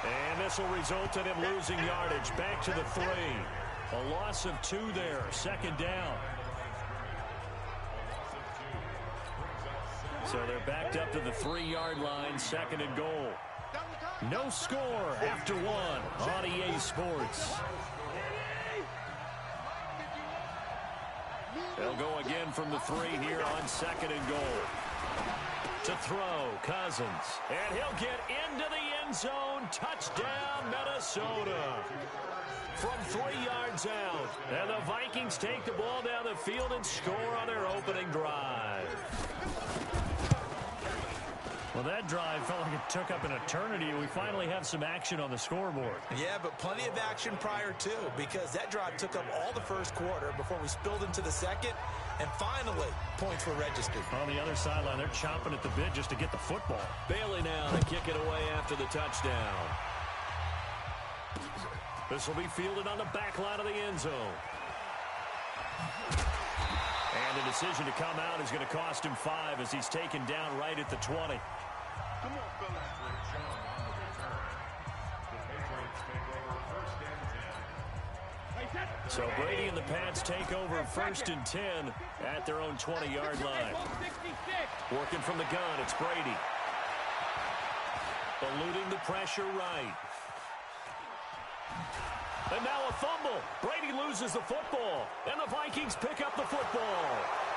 And this will result in him losing yardage. Back to the 3. A loss of 2 there. Second down. So they're backed up to the 3-yard line. Second and goal. No score after 1 on EA Sports. They'll go again from the 3 here on second and goal. To throw, Cousins. And he'll get into the end zone. Touchdown, Minnesota. From 3 yards out. And the Vikings take the ball down the field and score on their opening drive. Well, that drive felt like it took up an eternity. We finally have some action on the scoreboard. Yeah, but plenty of action prior to, because that drive took up all the first quarter before we spilled into the second, and finally, points were registered. On the other sideline, they're chomping at the bit just to get the football. Bailey now to kick it away after the touchdown. This will be fielded on the back line of the end zone. And the decision to come out is going to cost him 5 as he's taken down right at the 20. So Brady and the Pats take over 1st and 10 at their own 20-yard line. Working from the gun, it's Brady. Eluding the pressure right. And now a fumble. Brady loses the football. And the Vikings pick up the football.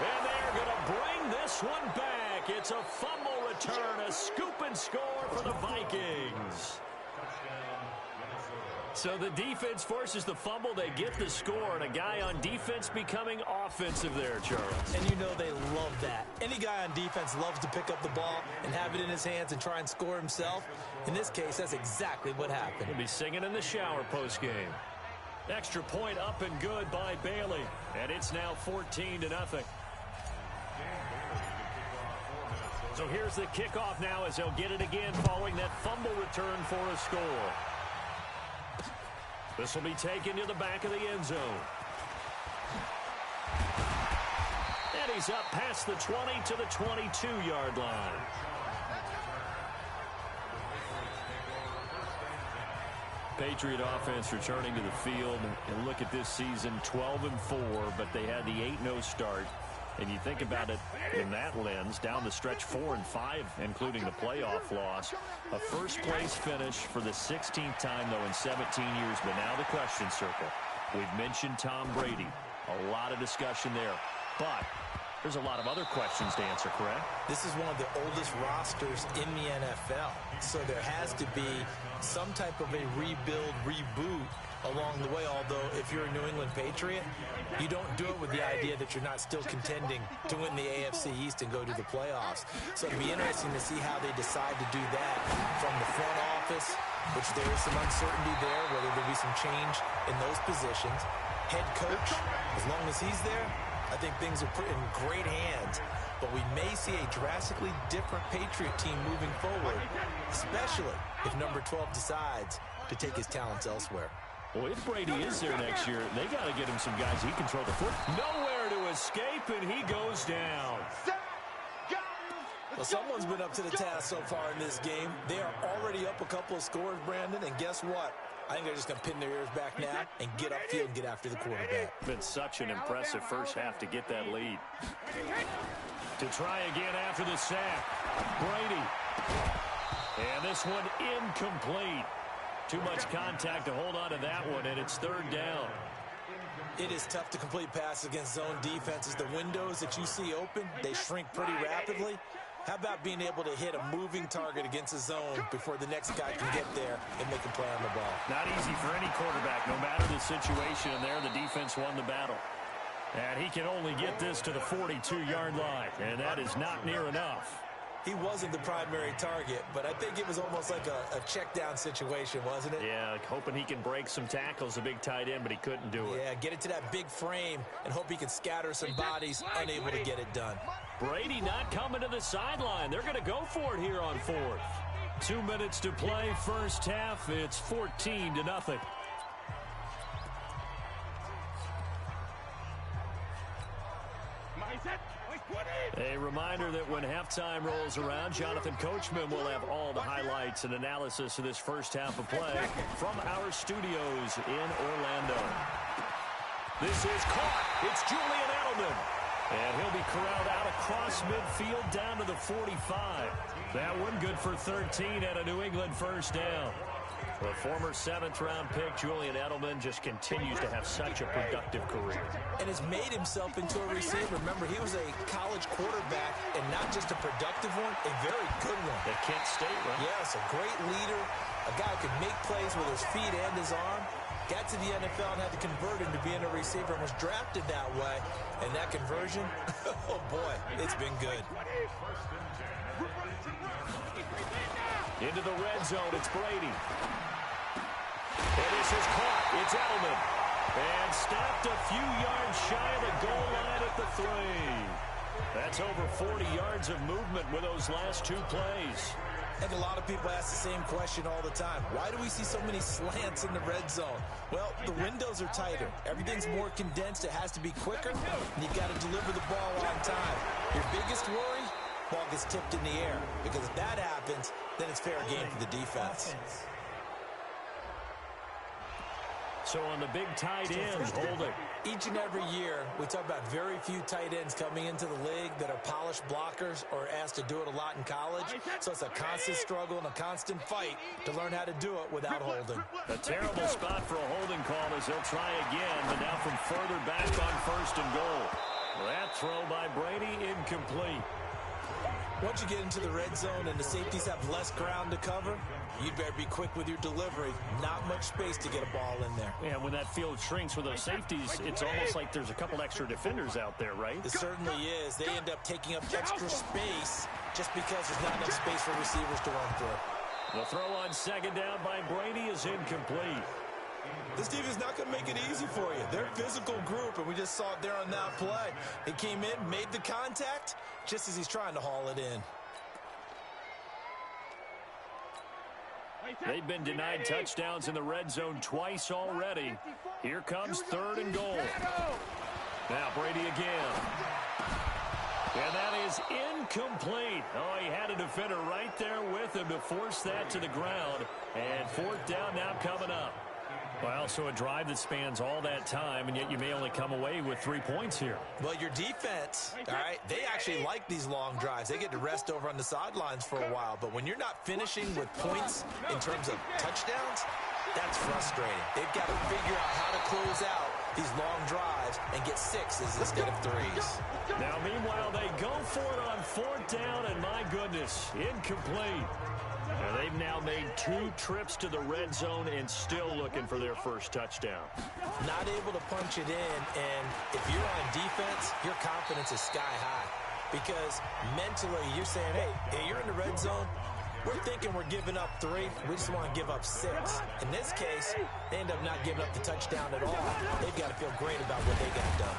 And they're going to bring this one back. It's a fumble return, a scoop and score for the Vikings. So the defense forces the fumble. They get the score. And a guy on defense becoming offensive there, Charles. And you know they love that. Any guy on defense loves to pick up the ball and have it in his hands and try and score himself. In this case, that's exactly what happened. He'll be singing in the shower postgame. Extra point up and good by Bailey. And it's now 14-0. So here's the kickoff now as they'll get it again following that fumble return for a score. This will be taken to the back of the end zone. And he's up past the 20 to the 22-yard line. Patriot offense returning to the field. And look at this season, 12-4, but they had the 8-0 start. And you think about it in that lens, down the stretch 4-5, including the playoff loss. A first-place finish for the 16th time, though, in 17 years. But now the question circle. We've mentioned Tom Brady. A lot of discussion there. But there's a lot of other questions to answer, correct? This is one of the oldest rosters in the NFL. So there has to be some type of a rebuild, reboot along the way. Although if you're a New England Patriot, you don't do it with the idea that you're not still contending to win the AFC East and go to the playoffs. So it'll be interesting to see how they decide to do that from the front office, which there is some uncertainty there, whether there'll be some change in those positions. Head coach, as long as he's there, I think things are in great hands. But we may see a drastically different Patriot team moving forward, especially if number 12 decides to take his talents elsewhere. Well, if Brady is there next year, they got to get him some guys he can throw the foot. Nowhere to escape, and he goes down. Well, someone's been up to the task so far in this game. They are already up a couple of scores, Brandon, and guess what? I think they're just going to pin their ears back now and get upfield and get after the quarterback. Been such an impressive first half to get that lead. To try again after the sack, Brady. And this one incomplete. Too much contact to hold on to that one, and it's 3rd down. It is tough to complete passes against zone defenses. The windows that you see open, they shrink pretty rapidly. How about being able to hit a moving target against a zone before the next guy can get there and make a play on the ball? Not easy for any quarterback, no matter the situation. And there, the defense won the battle. And he can only get this to the 42-yard line, and that is not near enough. He wasn't the primary target, but I think it was almost like a check-down situation, wasn't it? Yeah, like hoping he can break some tackles, a big tight end, but he couldn't do it. Yeah, get it to that big frame and hope he can scatter some bodies, unable to get it done. Brady not coming to the sideline. They're going to go for it here on 4th. 2 minutes to play, first half. It's 14-0. A reminder. reminder that when halftime rolls around, Jonathan Coachman will have all the highlights and analysis of this first half of play from our studios in Orlando. This is caught. It's Julian Edelman. And he'll be corralled out across midfield down to the 45. That one good for 13 at a New England first down. The former 7th-round pick, Julian Edelman, just continues to have such a productive career. And has made himself into a receiver. Remember, he was a college quarterback, and not just a productive one, a very good one. At Kent State, right? Yes, a great leader, a guy who could make plays with his feet and his arm. Got to the NFL and had to convert into being a receiver and was drafted that way. And that conversion, oh boy, it's been good. Into the red zone, it's Brady. And this is caught. It's Edelman. And stopped a few yards shy of the goal line at the 3. That's over 40 yards of movement with those last 2 plays. And a lot of people ask the same question all the time. Why do we see so many slants in the red zone? Well, the windows are tighter. Everything's more condensed. It has to be quicker. And you've got to deliver the ball on time. Your biggest worry? Ball gets tipped in the air. Because if that happens, then it's fair game for the defense. So on the big tight end, holding. Each and every year, we talk about very few tight ends coming into the league that are polished blockers or asked to do it a lot in college. So it's a constant struggle and a constant fight to learn how to do it without holding. A terrible spot for a holding call as he'll try again, but now from further back on 1st and goal. That throw by Brady incomplete. Once you get into the red zone and the safeties have less ground to cover, you'd better be quick with your delivery. Not much space to get a ball in there. Yeah, when that field shrinks with those safeties, it's almost like there's a couple extra defenders out there, right? It certainly is. They end up taking up extra space just because there's not enough space for receivers to run through. The throw on 2nd down by Brady is incomplete. This defense is not going to make it easy for you. They're a physical group, and we just saw it there on that play. They came in, made the contact, just as he's trying to haul it in. They've been denied touchdowns in the red zone twice already. Here comes 3rd and goal. Now Brady again. And that is incomplete. Oh, he had a defender right there with him to force that to the ground. And 4th down now coming up. Well, so a drive that spans all that time, and yet you may only come away with 3 points here. Well, your defense, all right, they actually like these long drives. They get to rest over on the sidelines for a while. But when you're not finishing with points in terms of touchdowns, that's frustrating. They've got to figure out how to close out these long drives and get 6s instead of 3s. Now, meanwhile, they go for it on 4th down, and my goodness, incomplete. And they've now made 2 trips to the red zone and still looking for their first touchdown. Not able to punch it in, and if you're on defense, your confidence is sky high. Because mentally, you're saying, hey, you're in the red zone. We're thinking we're giving up 3. We just want to give up 6. In this case, they end up not giving up the touchdown at all. They've got to feel great about what they got done.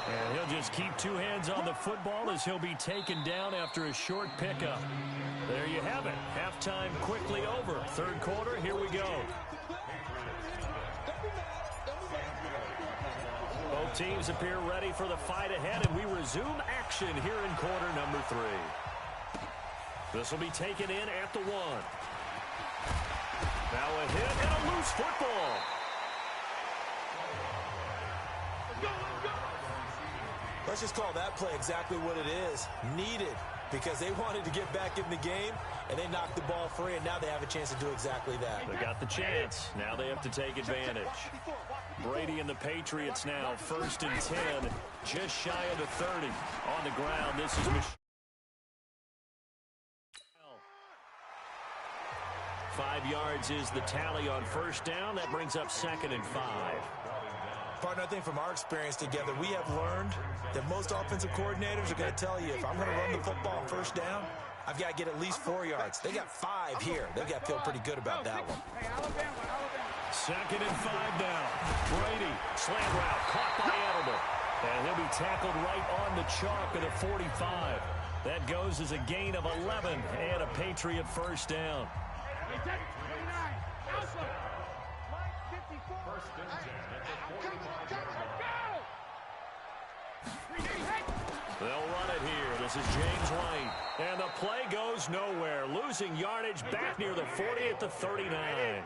And he'll just keep 2 hands on the football as he'll be taken down after a short pickup. There you have it. Halftime quickly over. 3rd quarter, here we go. Both teams appear ready for the fight ahead, and we resume action here in quarter number 3. This will be taken in at the 1. Now a hit and a loose football. Let's just call that play exactly what it is. Needed, because they wanted to get back in the game, and they knocked the ball free, and now they have a chance to do exactly that. They got the chance. Now they have to take advantage. Brady and the Patriots now 1st and 10, just shy of the 30. On the ground, this is Michelle. 5 yards is the tally on 1st down. That brings up 2nd and 5. Partner, I think from our experience together, we have learned that most offensive coordinators are going to tell you, if I'm going to run the football on 1st down, I've got to get at least 4 yards. They got 5 here. They've got to feel pretty good about that one. 2nd and 5 now. Brady, slant route, caught by Edelman. And he'll be tackled right on the chalk of the 45. That goes as a gain of 11 and a Patriot 1st down. They'll run it here. The This is James White. And the play goes nowhere. Losing yardage back near the 40 at the 39. And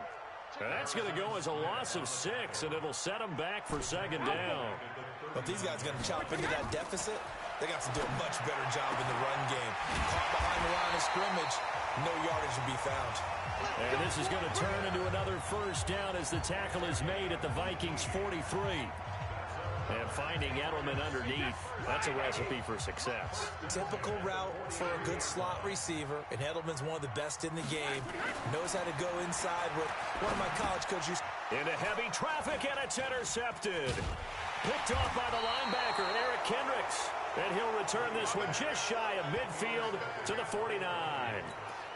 that's going to go as a loss of 6, and it'll set them back for second down. But these guys are going to chop into that deficit. They got to do a much better job in the run game. Caught behind the line of scrimmage, no yardage to be found. And this is going to turn into another first down as the tackle is made at the Vikings 43. And finding Edelman underneath, that's a recipe for success. Typical route for a good slot receiver, and Edelman's one of the best in the game. Knows how to go inside with one of my college coaches. Into heavy traffic, and it's intercepted. Picked off by the linebacker, Eric Kendricks. And he'll return this one just shy of midfield to the 49.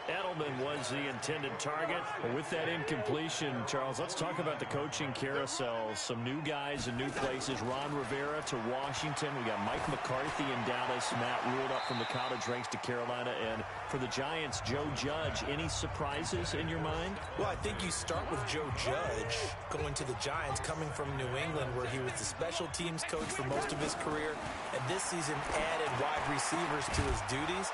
Edelman was the intended target. With that incompletion, Charles, let's talk about the coaching carousel. Some new guys in new places. Ron Rivera to Washington. We got Mike McCarthy in Dallas. Matt Rule up from the college ranks to Carolina. And for the Giants, Joe Judge. Any surprises in your mind? Well, I think you start with Joe Judge going to the Giants, coming from New England, where he was the special teams coach for most of his career. And this season added wide receivers to his duties.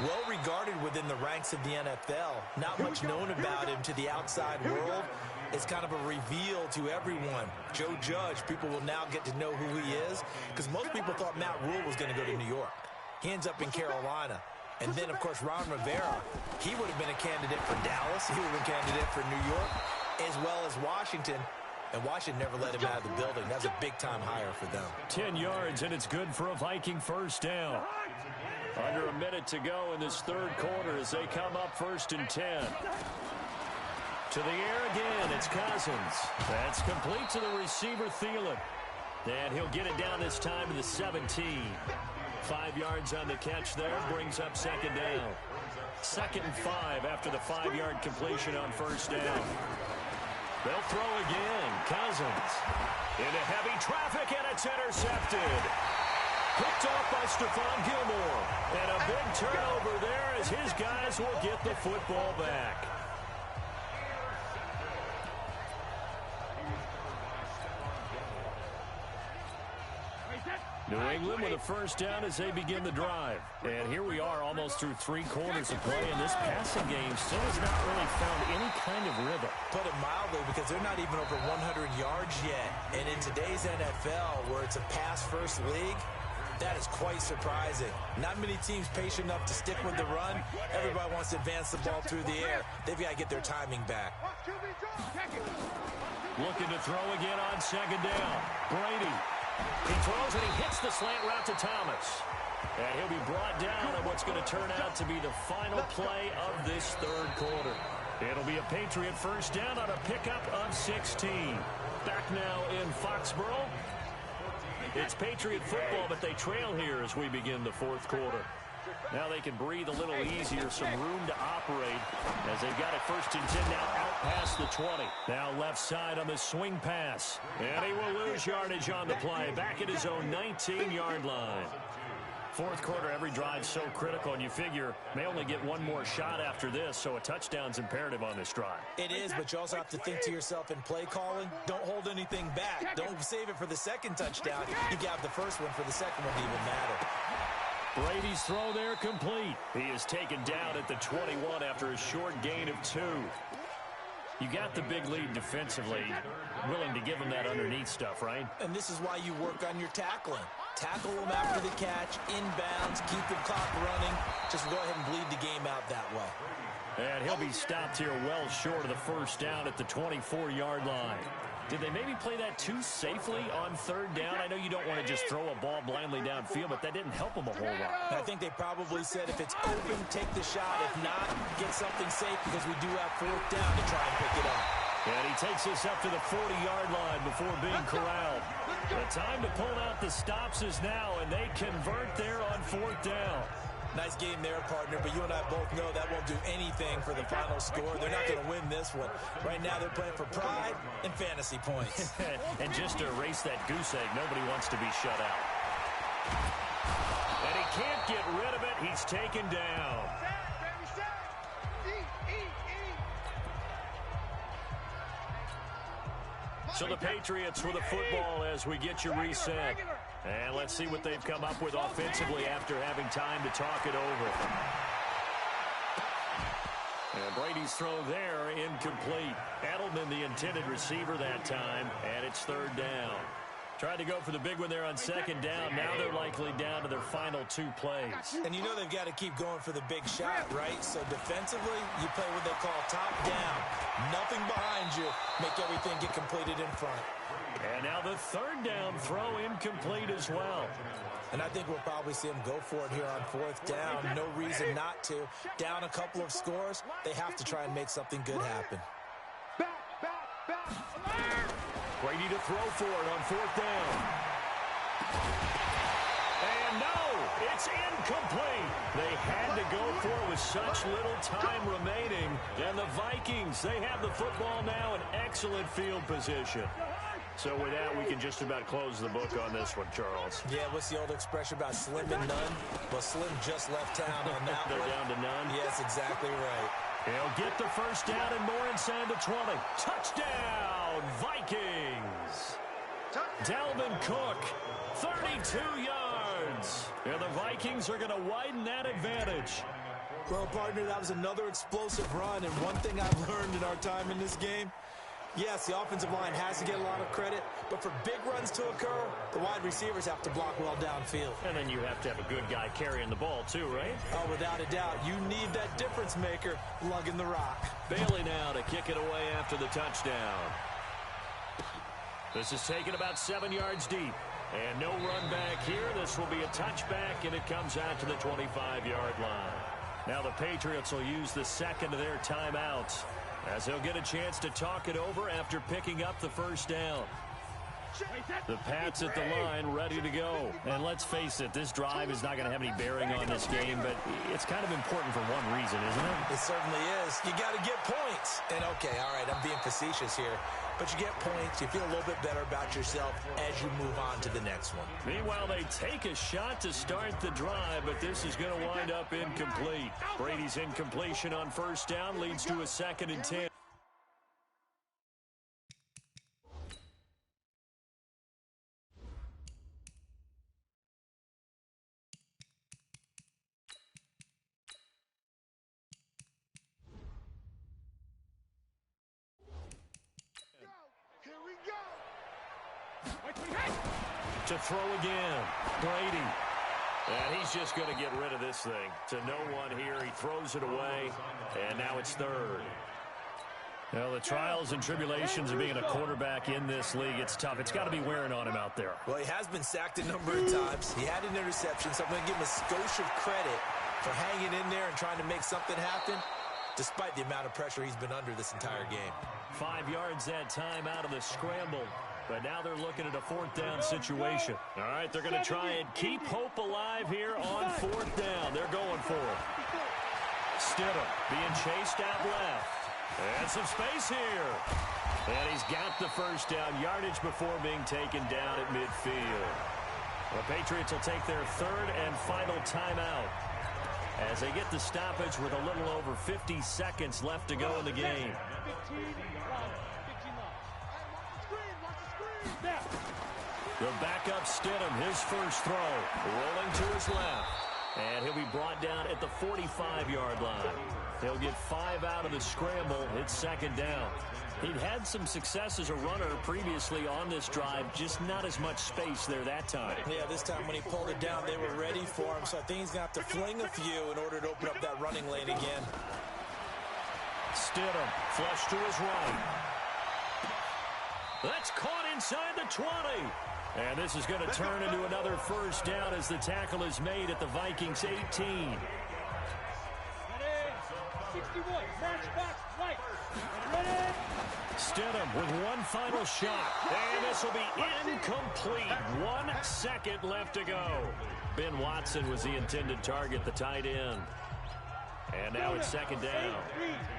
Well regarded within the ranks of the NFL. Not much known about him to the outside world. It's kind of a reveal to everyone. Joe Judge, people will now get to know who he is, because most people thought Matt Rule was going to go to New York. He ends up in Carolina. And then, of course, Ron Rivera, he would have been a candidate for Dallas. He would have been a candidate for New York, as well as Washington. And Washington never let him out of the building. That was a big-time hire for them. 10 yards, and it's good for a Viking first down. Under a minute to go in this third quarter as they come up 1st and 10. To the air again, it's Cousins. That's complete to the receiver, Thielen. And he'll get it down this time to the 17. 5 yards on the catch there, brings up second down. 2nd and 5 after the 5-yard completion on first down. They'll throw again. Cousins into heavy traffic, and it's intercepted. Picked off by Stephon Gilmore. And a big turnover there as his guys will get the football back. New England with a first down as they begin the drive. And here we are almost through 3 quarters of play, and this passing game still has not really found any kind of rhythm. Put it mildly, because they're not even over 100 yards yet. And in today's NFL, where it's a pass-first league, that is quite surprising. Not many teams patient enough to stick with the run. Everybody wants to advance the ball through the air. They've got to get their timing back. Looking to throw again on second down. Brady. He throws and he hits the slant route to Thomas. And he'll be brought down on what's going to turn out to be the final play of this third quarter. It'll be a Patriot first down on a pickup of 16. Back now in Foxborough. It's Patriot football, but they trail here as we begin the fourth quarter. Now they can breathe a little easier, some room to operate as they've got it 1st and 10 now out past the 20. Now left side on the swing pass. And he will lose yardage on the play, back at his own 19-yard line. Fourth quarter, every drive's so critical, and you figure may only get one more shot after this, so a touchdown's imperative on this drive. It is, but you also have to think to yourself in play calling, don't hold anything back. Don't save it for the second touchdown. You got the first one for the second one to even matter. Brady's throw there complete. He is taken down at the 21 after a short gain of 2. You got the big lead defensively, willing to give him that underneath stuff, right? And this is why you work on your tackling. Tackle them after the catch, inbounds, keep the clock running. Just go ahead and bleed the game out that way. And he'll be stopped here well short of the first down at the 24-yard line. Did they maybe play that too safely on third down? I know you don't want to just throw a ball blindly downfield, but that didn't help them a whole lot. I think they probably said if it's open, take the shot. If not, get something safe because we do have fourth down to try and pick it up. And he takes us up to the 40-yard line before being corralled. The time to pull out the stops is now, and they convert there on fourth down. Nice game there, partner, but you and I both know that won't do anything for the final score. They're not going to win this one. Right now they're playing for pride and fantasy points. And just to erase that goose egg, nobody wants to be shut out. And he can't get rid of it. He's taken down. So the Patriots with the football as we get you reset. And let's see what they've come up with offensively after having time to talk it over. And Brady's throw there, incomplete. Edelman, the intended receiver that time, and it's third down. Tried to go for the big one there on second down. Now they're likely down to their final 2 plays. And you know they've got to keep going for the big shot, right? So defensively, you play what they call top down. Nothing behind you. Make everything get completed in front. And now the third down throw incomplete as well. And I think we'll probably see them go for it here on fourth down. No reason not to. Down a couple of scores, they have to try and make something good happen. Brady to throw for it on fourth down. And no, it's incomplete. They had to go for it with such little time remaining. And the Vikings, they have the football now in excellent field position. So with that, we can just about close the book on this one, Charles. Yeah, what's the old expression about slim and none? Well, Slim just left town on that They're one. down to none? Yes, exactly right. He'll get the first down and more inside the 20. Touchdown, Vikings! Dalvin Cook, 32 yards. And the Vikings are going to widen that advantage. Well, partner, that was another explosive run. And one thing I've learned in our time in this game, yes, the offensive line has to get a lot of credit, but for big runs to occur, the wide receivers have to block well downfield. And then you have to have a good guy carrying the ball too, right? Oh, without a doubt. You need that difference maker lugging the rock. Bailey now to kick it away after the touchdown. This is taken about 7 yards deep. And no run back here. This will be a touchback, and it comes out to the 25-yard line. Now the Patriots will use the second of their timeouts, as he'll get a chance to talk it over after picking up the first down. The Pats at the line, ready to go. And let's face it, this drive is not going to have any bearing on this game, but it's kind of important for one reason, isn't it? It certainly is. You got to get points. And, okay, all right, I'm being facetious here. But you get points, you feel a little bit better about yourself as you move on to the next one. Meanwhile, they take a shot to start the drive, but this is going to wind up incomplete. Brady's incompletion on first down leads to a 2nd and 10. To throw again, Brady. And he's just going to get rid of this thing. To no one here, he throws it away, and now it's third. Well, the trials and tribulations of being a quarterback in this league, it's tough. It's got to be wearing on him out there. Well, he has been sacked a number of times. He had an interception, so I'm going to give him a skosh of credit for hanging in there and trying to make something happen, despite the amount of pressure he's been under this entire game. 5 yards that time out of the scramble. But now they're looking at a fourth down situation. All right, they're going to try and keep hope alive here on fourth down. They're going for it. Stidham being chased out left. And some space here. And he's got the first down, yardage before being taken down at midfield. The Patriots will take their third and final timeout as they get the stoppage with a little over 50 seconds left to go in the game. The backup Stidham, his first throw, rolling to his left. And he'll be brought down at the 45-yard line. He'll get 5 out of the scramble. It's second down. He'd had some success as a runner previously on this drive, just not as much space there that time. Yeah, this time when he pulled it down, they were ready for him. So I think he's going to have to fling a few in order to open up that running lane again. Stidham, flush to his right. That's caught inside the 20. And this is going to turn into another first down as the tackle is made at the Vikings 18. 61, march back, right. Ready? Stidham with one final shot. And this will be incomplete. 1 second left to go. Ben Watson was the intended target, the tight end. And now it's second down.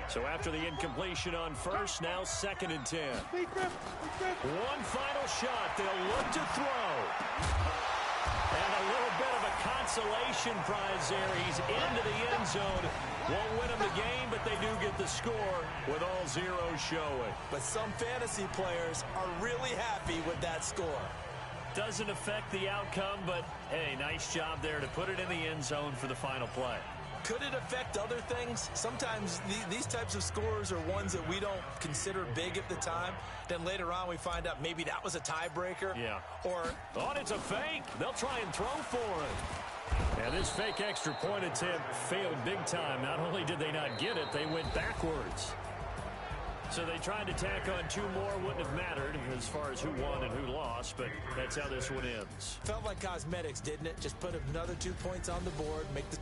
So after the incompletion on first, now 2nd and 10. One final shot. They'll look to throw. And a little bit of a consolation prize there. He's into the end zone. Won't win him the game, but they do get the score with all zeros showing. But some fantasy players are really happy with that score. Doesn't affect the outcome, but, hey, nice job there to put it in the end zone for the final play. Could it affect other things? Sometimes these types of scores are ones that we don't consider big at the time. Then later on we find out maybe that was a tiebreaker. Yeah. Or, oh, it's a fake. They'll try and throw for it. And this fake extra point attempt failed big time. Not only did they not get it, they went backwards. So they tried to tack on 2 more. Wouldn't have mattered as far as who won and who lost, but that's how this one ends. felt like cosmetics, didn't it? Just put another 2 points on the board, make the...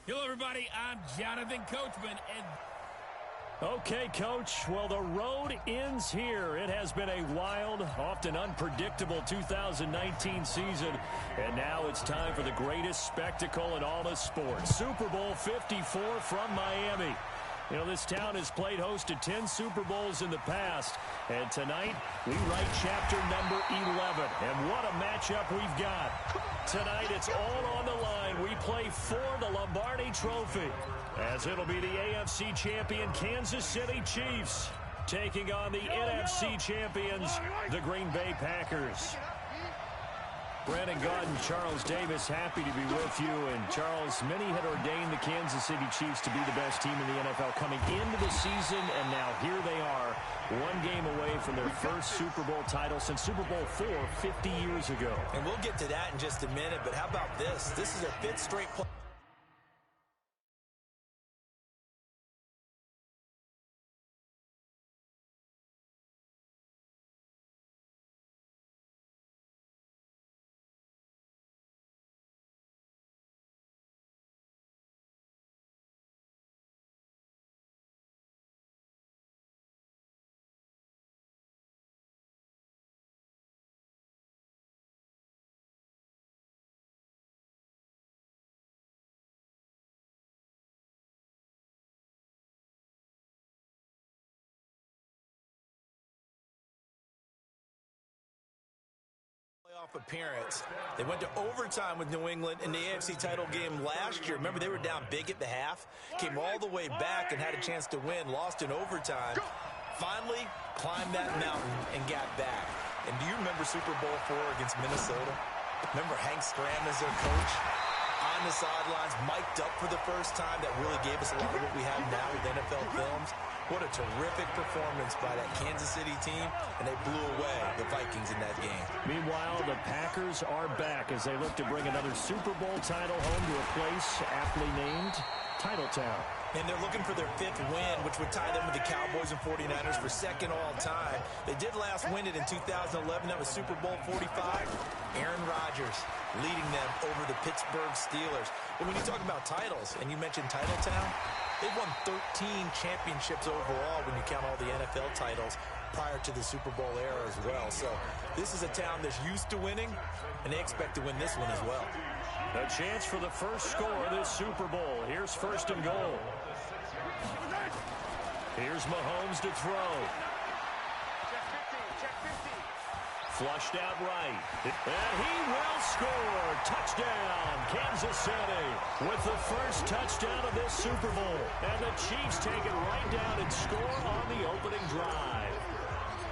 Hello, everybody. I'm Jonathan Coachman, and... Okay, Coach. Well, the road ends here. It has been a wild, often unpredictable 2019 season, and now it's time for the greatest spectacle in all of sports. Super Bowl 54 from Miami. You know, this town has played host to 10 Super Bowls in the past, and tonight we write chapter number 11. And what a matchup we've got. Tonight it's all on the line. We play for the Lombardi Trophy, as it'll be the AFC champion Kansas City Chiefs taking on the NFC champions, the Green Bay Packers. Brandon Gaunt and Charles Davis, happy to be with you. And Charles, many had ordained the Kansas City Chiefs to be the best team in the NFL coming into the season, and now here they are, 1 game away from their first Super Bowl title since Super Bowl IV 50 years ago. And we'll get to that in just a minute, but how about this? This is their 5th straight play. Playoff appearance. They went to overtime with New England in the AFC title game last year. Remember, they were down big at the half, came all the way back and had a chance to win, lost in overtime. Finally, climbed that mountain and got back. And do you remember Super Bowl IV against Minnesota? Remember Hank Stram as their coach? On the sidelines, mic'd up for the first time. That really gave us a lot of what we have now with NFL films. What a terrific performance by that Kansas City team, and they blew away the Vikings in that game. Meanwhile, the Packers are back as they look to bring another Super Bowl title home to a place aptly named Titletown. And they're looking for their 5th win, which would tie them with the Cowboys and 49ers for 2nd all-time. They did last win it in 2011. That was Super Bowl 45. Aaron Rodgers leading them over the Pittsburgh Steelers. But when you talk about titles, and you mentioned Titletown, they've won 13 championships overall when you count all the NFL titles prior to the Super Bowl era as well. So this is a town that's used to winning, and they expect to win this one as well. A chance for the first score of this Super Bowl. Here's first and goal. Here's Mahomes to throw. Flushed out right. And he will score. Touchdown, Kansas City. With the first touchdown of this Super Bowl. And the Chiefs take it right down and score on the opening drive.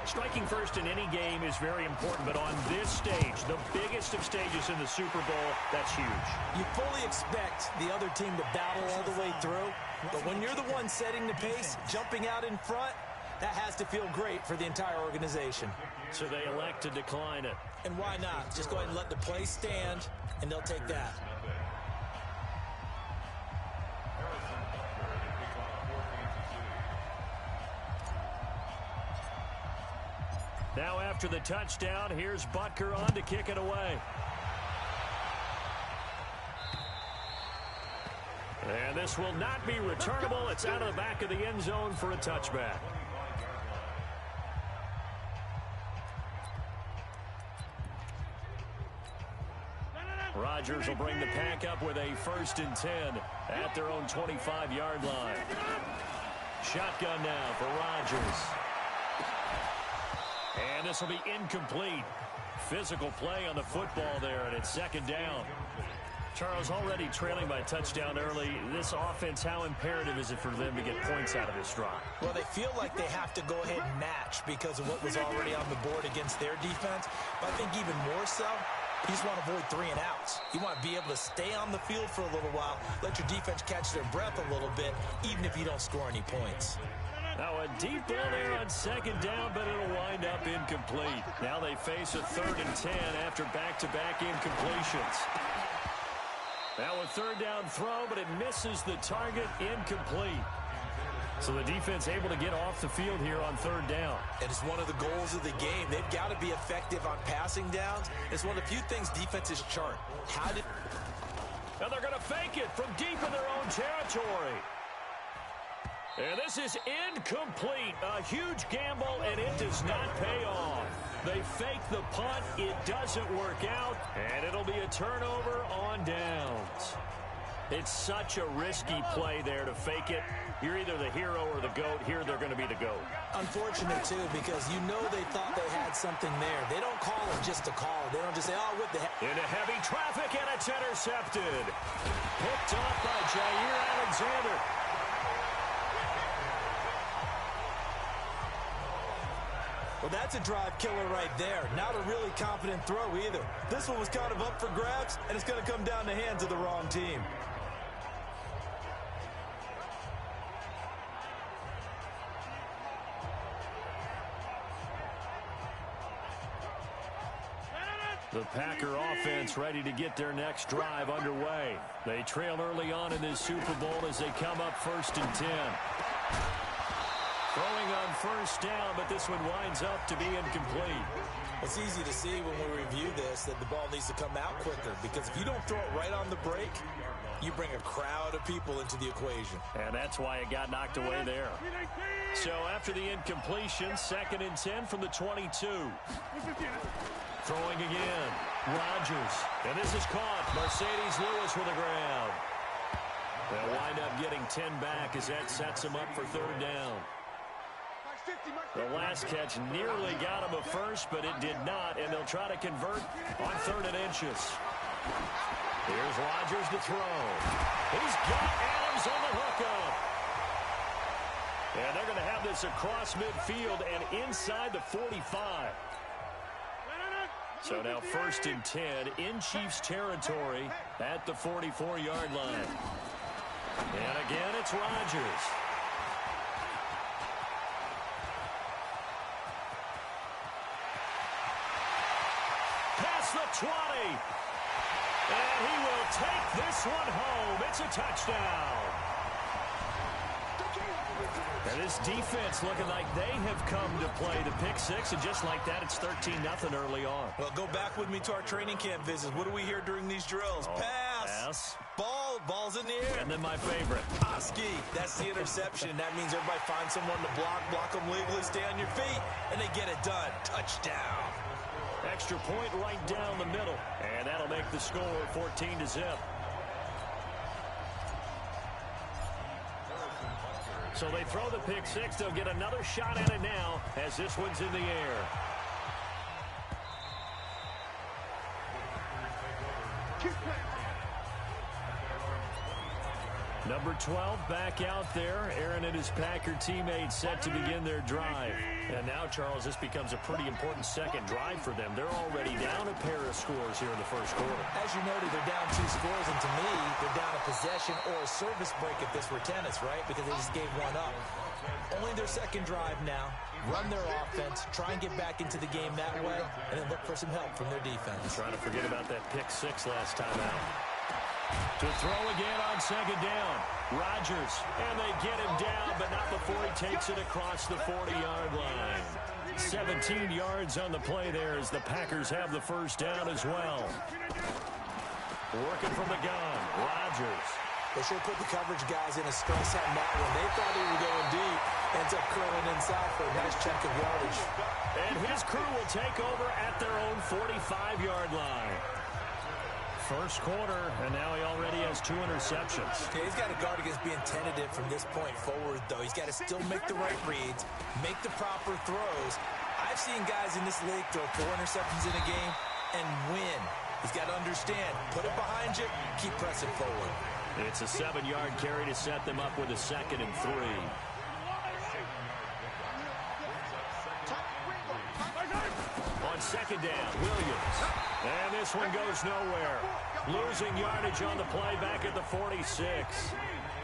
Striking first in any game is very important, but on this stage, the biggest of stages in the Super Bowl, that's huge. You fully expect the other team to battle all the way through, but when you're the one setting the pace, jumping out in front, that has to feel great for the entire organization. So they elect to decline it. And why not? Just go ahead and let the play stand, and they'll take that. Now after the touchdown, here's Butker on to kick it away. And this will not be returnable. It's out of the back of the end zone for a touchback. Rodgers will bring the pack up with a 1st and 10 at their own 25-yard line. Shotgun now for Rodgers. And this will be incomplete. Physical play on the football there, and it's 2nd down. Charles, already trailing by a touchdown early. This offense, how imperative is it for them to get points out of this drive? Well, they feel like they have to go ahead and match because of what was already on the board against their defense. But I think even more so, you just want to avoid 3 and outs. You want to be able to stay on the field for a little while, let your defense catch their breath a little bit, even if you don't score any points. Now a deep ball there on 2nd down, but it'll wind up incomplete. Now they face a 3rd and 10 after back-to-back incompletions. Now a 3rd down throw, but it misses the target, incomplete. So the defense able to get off the field here on 3rd down. And it's one of the goals of the game. They've got to be effective on passing downs. It's one of the few things defenses chart. Now they're going to fake it from deep in their own territory. And this is incomplete. A huge gamble, and it does not pay off. They fake the punt. It doesn't work out, and it'll be a turnover on downs. It's such a risky play there to fake it. You're either the hero or the GOAT. Here they're going to be the GOAT. Unfortunate, too, because you know they thought they had something there. They don't call it just to call it. They don't just say, oh, what the heck. Into heavy traffic, and it's intercepted. Picked off by Jair Alexander. Well, that's a drive killer right there. Not a really confident throw either. This one was kind of up for grabs, and it's going to come down the hands of the wrong team. The Packer offense ready to get their next drive underway. They trail early on in this Super Bowl as they come up 1st and 10. Throwing on 1st down, but this one winds up to be incomplete. It's easy to see when we review this that the ball needs to come out quicker, because if you don't throw it right on the break, you bring a crowd of people into the equation. And that's why it got knocked away there. So after the incompletion, 2nd and 10 from the 22. Throwing again. Rodgers. And this is caught. Mercedes Lewis with a grab. They'll wind up getting 10 back as that sets them up for 3rd down. The last catch nearly got him a first, but it did not, and they'll try to convert on 3rd and inches. Here's Rodgers to throw. He's got Adams on the hookup. And they're going to have this across midfield and inside the 45. So now 1st and 10 in Chiefs territory at the 44-yard line. And again, it's Rodgers. Past the 20. And he will take this one home. It's a touchdown. And this defense looking like they have come to play the pick six, and just like that, it's 13-0 early on. Well, go back with me to our training camp visits. What do we hear during these drills? Pass. Ball's in the air. And then my favorite. Ski. That's the interception. That means everybody finds someone to block them legally, stay on your feet, and they get it done. Touchdown. Extra point right down the middle. And that'll make the score 14-0. So they throw the pick six. They'll get another shot at it now as this one's in the air. Number 12 back out there. Aaron and his Packer teammates set to begin their drive. And now, Charles, this becomes a pretty important second drive for them. They're already down a pair of scores here in the first quarter. As you noted, they're down 2 scores, and to me, they're down a possession or a service break if this were tennis, right? Because they just gave one up. Only their second drive now. Run their offense, try and get back into the game that way, and then look for some help from their defense. Trying to forget about that pick six last time out. To throw again on second down. Rodgers, and they get him down, but not before he takes it across the 40-yard line. 17 yards on the play there as the Packers have the first down as well. Working from the gun, Rodgers. They should have put the coverage guys in a stress on that one. They thought he was going deep. Ends up curling inside for a nice chunk of yardage. And his crew will take over at their own 45-yard line. First quarter, and now he already has 2 interceptions. Yeah, he's got to guard against being tentative from this point forward, though. He's got to still make the right reads, make the proper throws. I've seen guys in this league throw 4 interceptions in a game and win. He's got to understand, put it behind you, keep pressing forward. It's a 7-yard carry to set them up with a 2nd and 3. On second down, Williams. And this one goes nowhere. Losing yardage on the play back at the 46.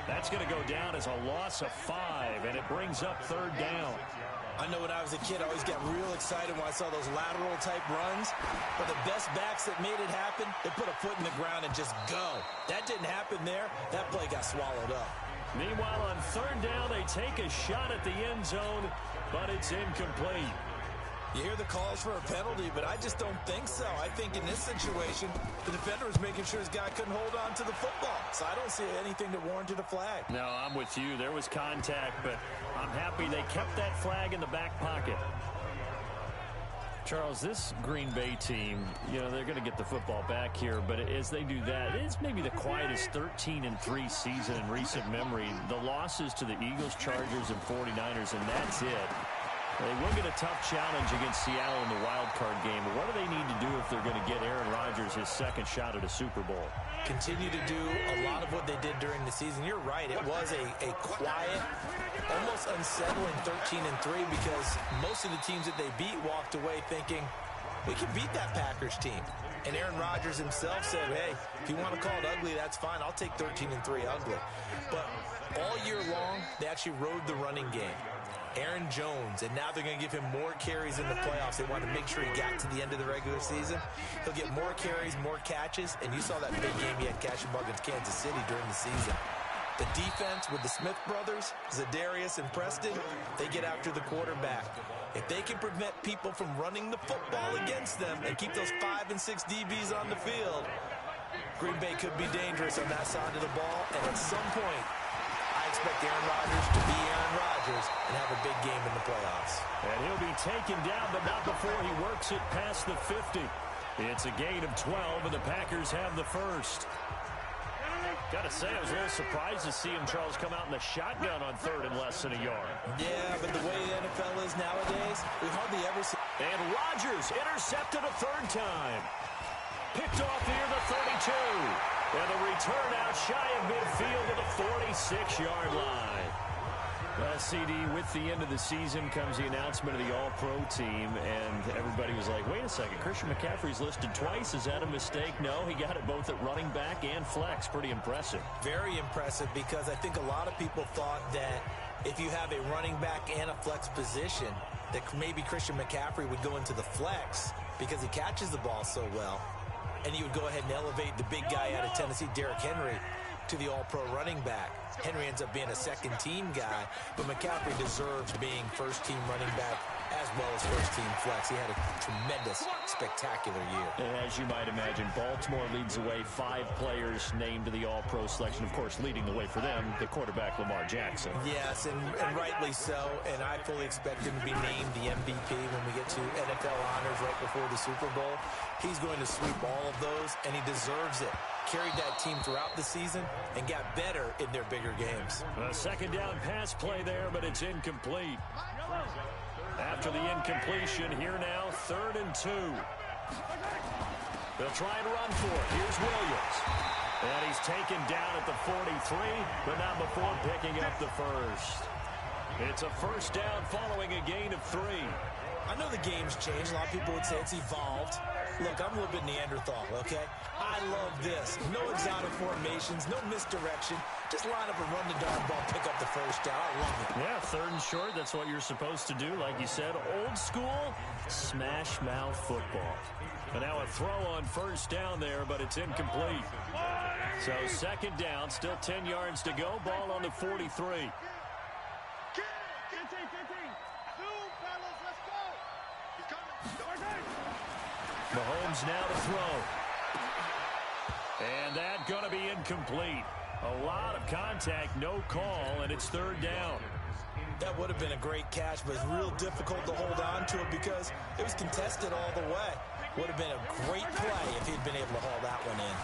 That's going to go down as a loss of 5, and it brings up 3rd down. I know when I was a kid, I always got real excited when I saw those lateral-type runs. But the best backs that made it happen, they put a foot in the ground and just go. That didn't happen there. That play got swallowed up. Meanwhile, on 3rd down, they take a shot at the end zone, but it's incomplete. You hear the calls for a penalty, but I just don't think so. I think in this situation, the defender was making sure his guy couldn't hold on to the football. So I don't see anything that warranted a flag. No, I'm with you. There was contact, but I'm happy they kept that flag in the back pocket. Charles, this Green Bay team, you know, they're going to get the football back here, but as they do that, it's maybe the quietest 13-3 season in recent memory. The losses to the Eagles, Chargers, and 49ers, and that's it. They will get a tough challenge against Seattle in the wild card game. But what do they need to do if they're going to get Aaron Rodgers his 2nd shot at a Super Bowl? Continue to do a lot of what they did during the season. You're right. It was a quiet, almost unsettling 13-3 because most of the teams that they beat walked away thinking, we can beat that Packers team. And Aaron Rodgers himself said, hey, if you want to call it ugly, that's fine. I'll take 13-3 ugly. But all year long, they actually rode the running game. Aaron Jones, and now they're going to give him more carries in the playoffs. They want to make sure he got to the end of the regular season. He'll get more carries, more catches, and you saw that big game he had catching against Kansas City during the season. The defense with the Smith brothers, Zadarius and Preston, they get after the quarterback. If they can prevent people from running the football against them and keep those 5 and 6 DBs on the field, Green Bay could be dangerous on that side of the ball, and at some point, I expect Aaron Rodgers to be Aaron Rodgers and have a big game in the playoffs. And he'll be taken down, but not before he works it past the 50. It's a gain of 12, and the Packers have the first. Got to say, I was a little surprised to see him, Charles, come out in the shotgun on 3rd and less than a yard. Yeah, but the way the NFL is nowadays, we hardly ever see. And Rodgers intercepted a 3rd time. Picked off near the 32. And a return out shy of midfield to the 46-yard line. Well, CD, with the end of the season comes the announcement of the All-Pro team, and everybody was like, wait a second, Christian McCaffrey's listed twice. Is that a mistake? No, he got it both at running back and flex. Pretty impressive. Very impressive, because I think a lot of people thought that if you have a running back and a flex position, that maybe Christian McCaffrey would go into the flex because he catches the ball so well. And you would go ahead and elevate the big guy out of Tennessee, Derrick Henry. to the all-pro running back. Henry ends up being a second-team guy, but McCaffrey deserves being first-team running back as well as first-team flex. He had a tremendous, spectacular year. As you might imagine, Baltimore leads the way. 5 players named to the all-pro selection. Of course, leading the way for them, the quarterback Lamar Jackson. Yes, and rightly so. And I fully expect him to be named the MVP when we get to NFL honors right before the Super Bowl. He's going to sweep all of those, and he deserves it. Carried that team throughout the season and got better in their bigger games. A second down pass play there, but it's incomplete. After the incompletion, here now, 3rd and 2. They'll try and run for it. Here's Williams. And he's taken down at the 43, but not before picking up the first. It's a first down following a gain of 3. I know the game's changed. A lot of people would say it's evolved. Look, I'm a little bit Neanderthal, okay? I love this. No exotic formations, no misdirection. Just line up and run the darn ball, pick up the first down. I love it. Yeah, 3rd and short, that's what you're supposed to do. Like you said, old school, smash mouth football. And now a throw on first down there, but it's incomplete. So 2nd down, still 10 yards to go. Ball on the 43. Mahomes now to throw. And that going to be incomplete. A lot of contact, no call, and it's 3rd down. That would have been a great catch, but it's real difficult to hold on to it because it was contested all the way. Would have been a great play if he'd been able to haul that one in.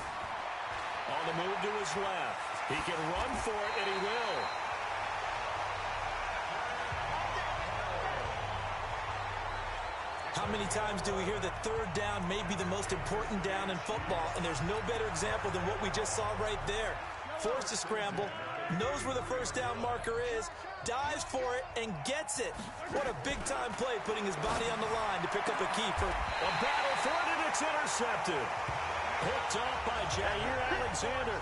On the move to his left. He can run for it, and he will. How many times do we hear that 3rd down may be the most important down in football, and there's no better example than what we just saw right there. Forced to scramble, knows where the first down marker is, dives for it, and gets it. What a big-time play, putting his body on the line to pick up a key for a battle for it, and it's intercepted. Picked off by Jair Alexander.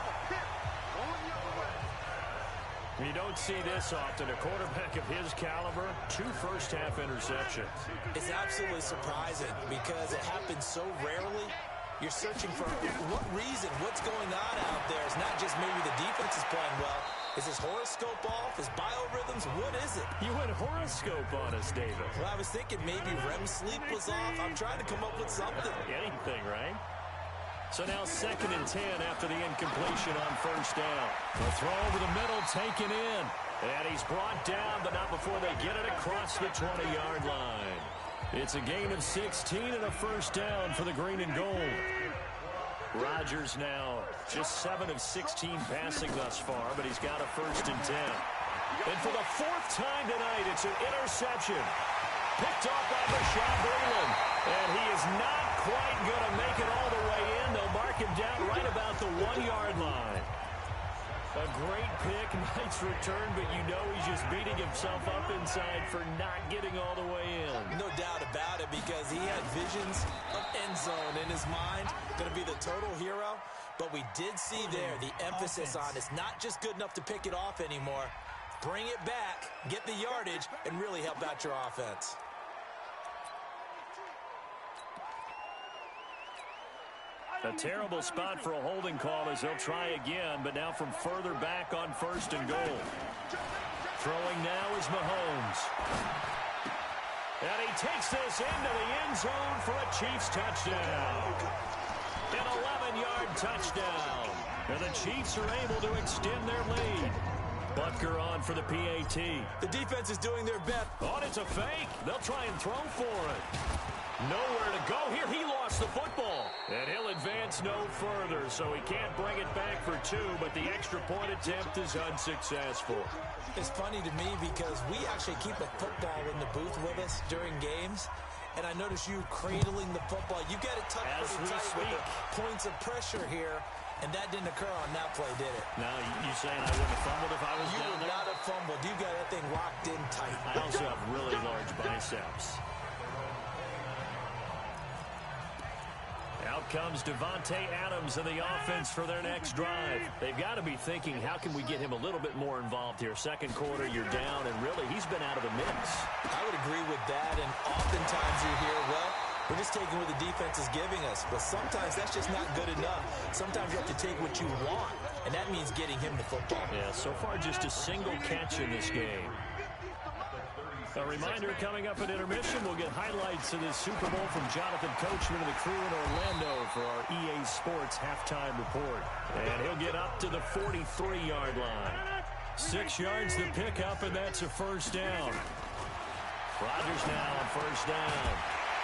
You don't see this often. A quarterback of his caliber, 2 first-half interceptions. It's absolutely surprising because it happens so rarely. You're searching for what reason, what's going on out there. It's not just maybe the defense is playing well. Is his horoscope off? His biorhythms? What is it? You went horoscope on us, David. Well, I was thinking maybe REM sleep was off. I'm trying to come up with something. Anything, right? So now 2nd and 10 after the incompletion on first down. The throw over the middle taken in. And he's brought down, but not before they get it across the 20-yard line. It's a gain of 16 and a first down for the green and gold. Rodgers now just 7 of 16 passing thus far, but he's got a 1st and 10. And for the 4th time tonight, it's an interception. Picked off by Bashaud Breeland. And he is not quite going to make it all the way in. They'll mark him down right about the 1-yard line. A great pick, nice return, but you know he's just beating himself up inside for not getting all the way in. No doubt about it, because he had visions of end zone in his mind. Going to be the total hero. But we did see there the emphasis on it's not just good enough to pick it off anymore. Bring it back, get the yardage, and really help out your offense. A terrible spot for a holding call as they'll try again, but now from further back on 1st and goal. Throwing now is Mahomes. And he takes this into the end zone for a Chiefs touchdown. An 11-yard touchdown. And the Chiefs are able to extend their lead. Butker on for the PAT. The defense is doing their best. Oh, it's a fake. They'll try and throw for it. Nowhere to go here. He lost the football. And he'll advance no further, so he can't bring it back for 2, but the extra point attempt is unsuccessful. It's funny to me because we actually keep a football in the booth with us during games. And I notice you cradling the football. You got it tucked pretty tight with the points of pressure here. And that didn't occur on that play, did it? Now, you saying I wouldn't have fumbled if I was down there? You would not have fumbled. You got that thing locked in tight. I also have really large biceps. Out comes Devontae Adams in the offense for their next drive. They've got to be thinking, how can we get him a little bit more involved here? 2nd quarter, you're down, and really, he's been out of the mix. I would agree with that, and oftentimes you hear, well, we're just taking what the defense is giving us. But sometimes that's just not good enough. Sometimes you have to take what you want. and that means getting him the football. Yeah, so far just a single catch in this game. A reminder, coming up at intermission, we'll get highlights of this Super Bowl from Jonathan Coachman and the crew in Orlando for our EA Sports halftime report. And he'll get up to the 43-yard line. 6 yards to pick up, and that's a first down. Rodgers now on first down.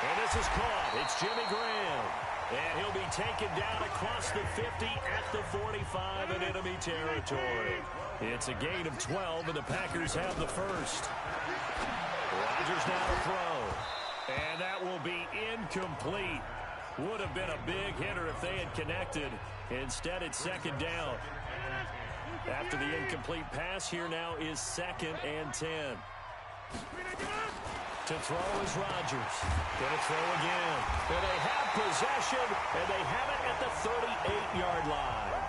And this is caught. It's Jimmy Graham. And he'll be taken down across the 50 at the 45 in enemy territory. It's a gain of 12, and the Packers have the first. Rodgers now to throw. And that will be incomplete. Would have been a big hitter if they had connected. Instead, it's second down. After the incomplete pass, here now is 2nd and 10. To throw is Rodgers. Going to throw again. And they have possession, and they have it at the 38-yard line.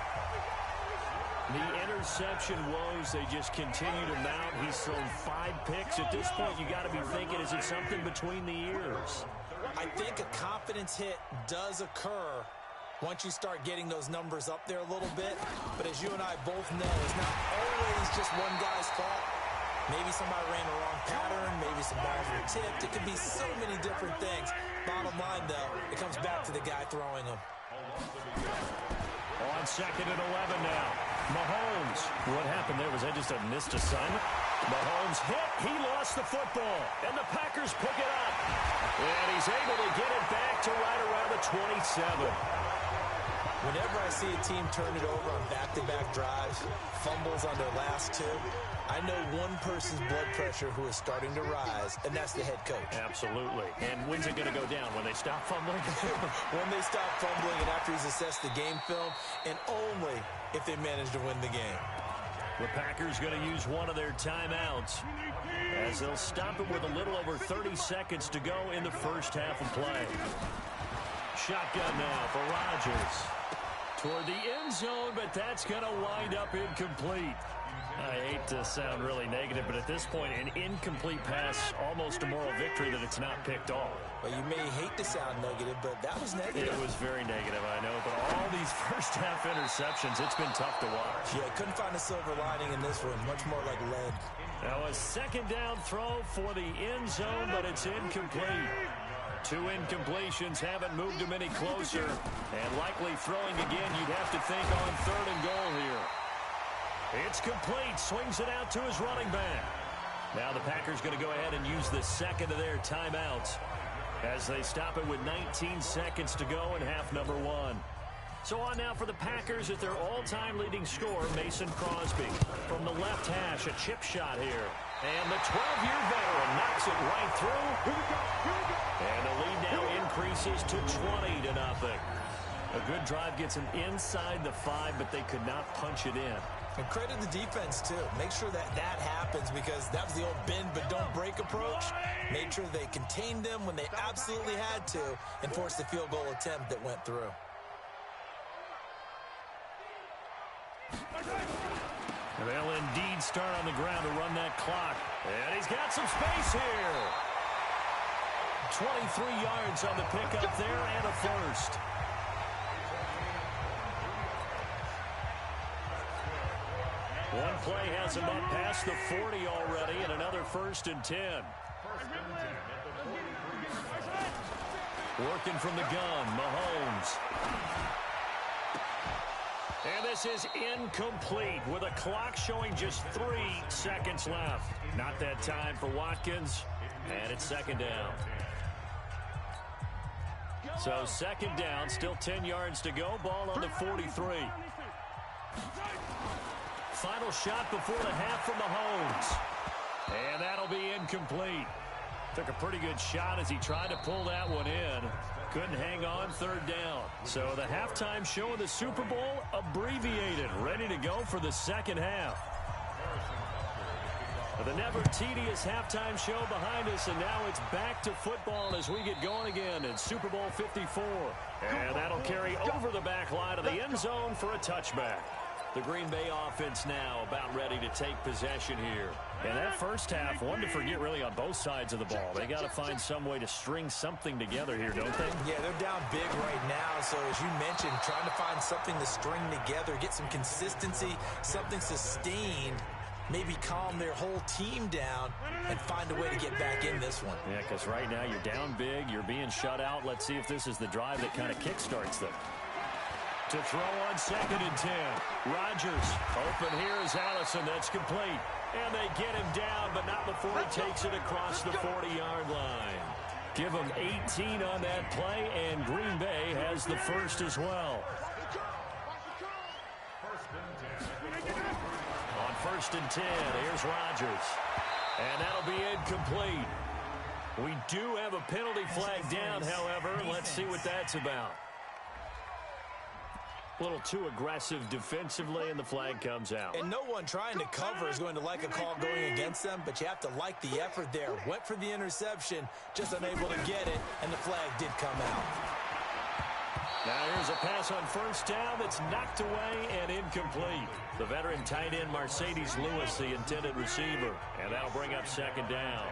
The interception woes, they just continue to mount. He's thrown 5 picks. At this point, you got to be thinking, is it something between the ears? I think a confidence hit does occur once you start getting those numbers up there a little bit. But as you and I both know, it's not always just one guy's fault. Maybe somebody ran the wrong pattern. Maybe some balls were tipped. It could be so many different things. Bottom line, though, it comes back to the guy throwing them. On 2nd and 11 now. Mahomes. What happened there? Was that just a missed assignment? Mahomes hit. He lost the football. And the Packers pick it up. And he's able to get it back to right around the 27. Whenever I see a team turn it over on back-to-back drives, fumbles on their last 2, I know one person's blood pressure who is starting to rise, and that's the head coach. Absolutely. And when's it going to go down? When they stop fumbling? When they stop fumbling and after he's assessed the game film, and only if they manage to win the game. The Packers going to use one of their timeouts as they'll stop it with a little over 30 seconds to go in the first half of play. Shotgun now for Rodgers. Toward the end zone, but that's going to wind up incomplete. I hate to sound really negative, but at this point, an incomplete pass, almost a moral victory that it's not picked off. Well, you may hate to sound negative, but that was negative. It was very negative, I know, but all these first-half interceptions, it's been tough to watch. Yeah, couldn't find a silver lining in this one, much more like lead. Now a second down throw for the end zone, but it's incomplete. 2 incompletions haven't moved him any closer, and likely throwing again, you'd have to think on 3rd and goal here. It's complete. Swings it out to his running back. Now the Packers going to go ahead and use the second of their timeouts as they stop it with 19 seconds to go in half number 1. So on now for the Packers at their all-time leading scorer, Mason Crosby. From the left hash, a chip shot here. And the 12-year veteran knocks it right through. And the lead now increases to 20-0. A good drive gets them inside the 5, but they could not punch it in. And credit the defense, too. Make sure that that happens because that was the old bend but don't break approach. Made sure they contained them when they absolutely had to and forced the field goal attempt that went through. They'll indeed start on the ground to run that clock. And he's got some space here. 23 yards on the pickup there and a first. One play has him up past the 40 already, and another 1st and 10. Working from the gun, Mahomes. And this is incomplete with a clock showing just 3 seconds left. Not that time for Watkins, and it's 2nd down. So 2nd down, still 10 yards to go, ball on the 43. Final shot before the half from Mahomes. And that'll be incomplete. Took a pretty good shot as he tried to pull that one in. Couldn't hang on 3rd down. So the halftime show of the Super Bowl abbreviated, ready to go for the second half. The never tedious halftime show behind us, and now it's back to football as we get going again in Super Bowl 54. And that'll carry over the back line of the end zone for a touchback. The Green Bay offense now about ready to take possession here. And that first half, one to forget really on both sides of the ball. They got to find some way to string something together here, don't they? Yeah, they're down big right now. So as you mentioned, trying to find something to string together, get some consistency, something sustained, maybe calm their whole team down and find a way to get back in this one. Yeah, because right now you're down big, you're being shut out. Let's see if this is the drive that kind of kickstarts them. To throw on 2nd and 10. Rodgers open here is Allison. That's complete. And they get him down, but not before he takes it across the 40-yard line. Give him 18 on that play, and Green Bay has the first as well. On 1st and 10, here's Rodgers. And that'll be incomplete. We do have a penalty flag down, however. Let's see what that's about. A little too aggressive defensively, and the flag comes out. And no one trying to cover is going to like a call going against them, but you have to like the effort there. Went for the interception, just unable to get it, and the flag did come out. Now here's a pass on 1st down that's knocked away and incomplete. The veteran tight end Mercedes Lewis, the intended receiver, and that'll bring up 2nd down.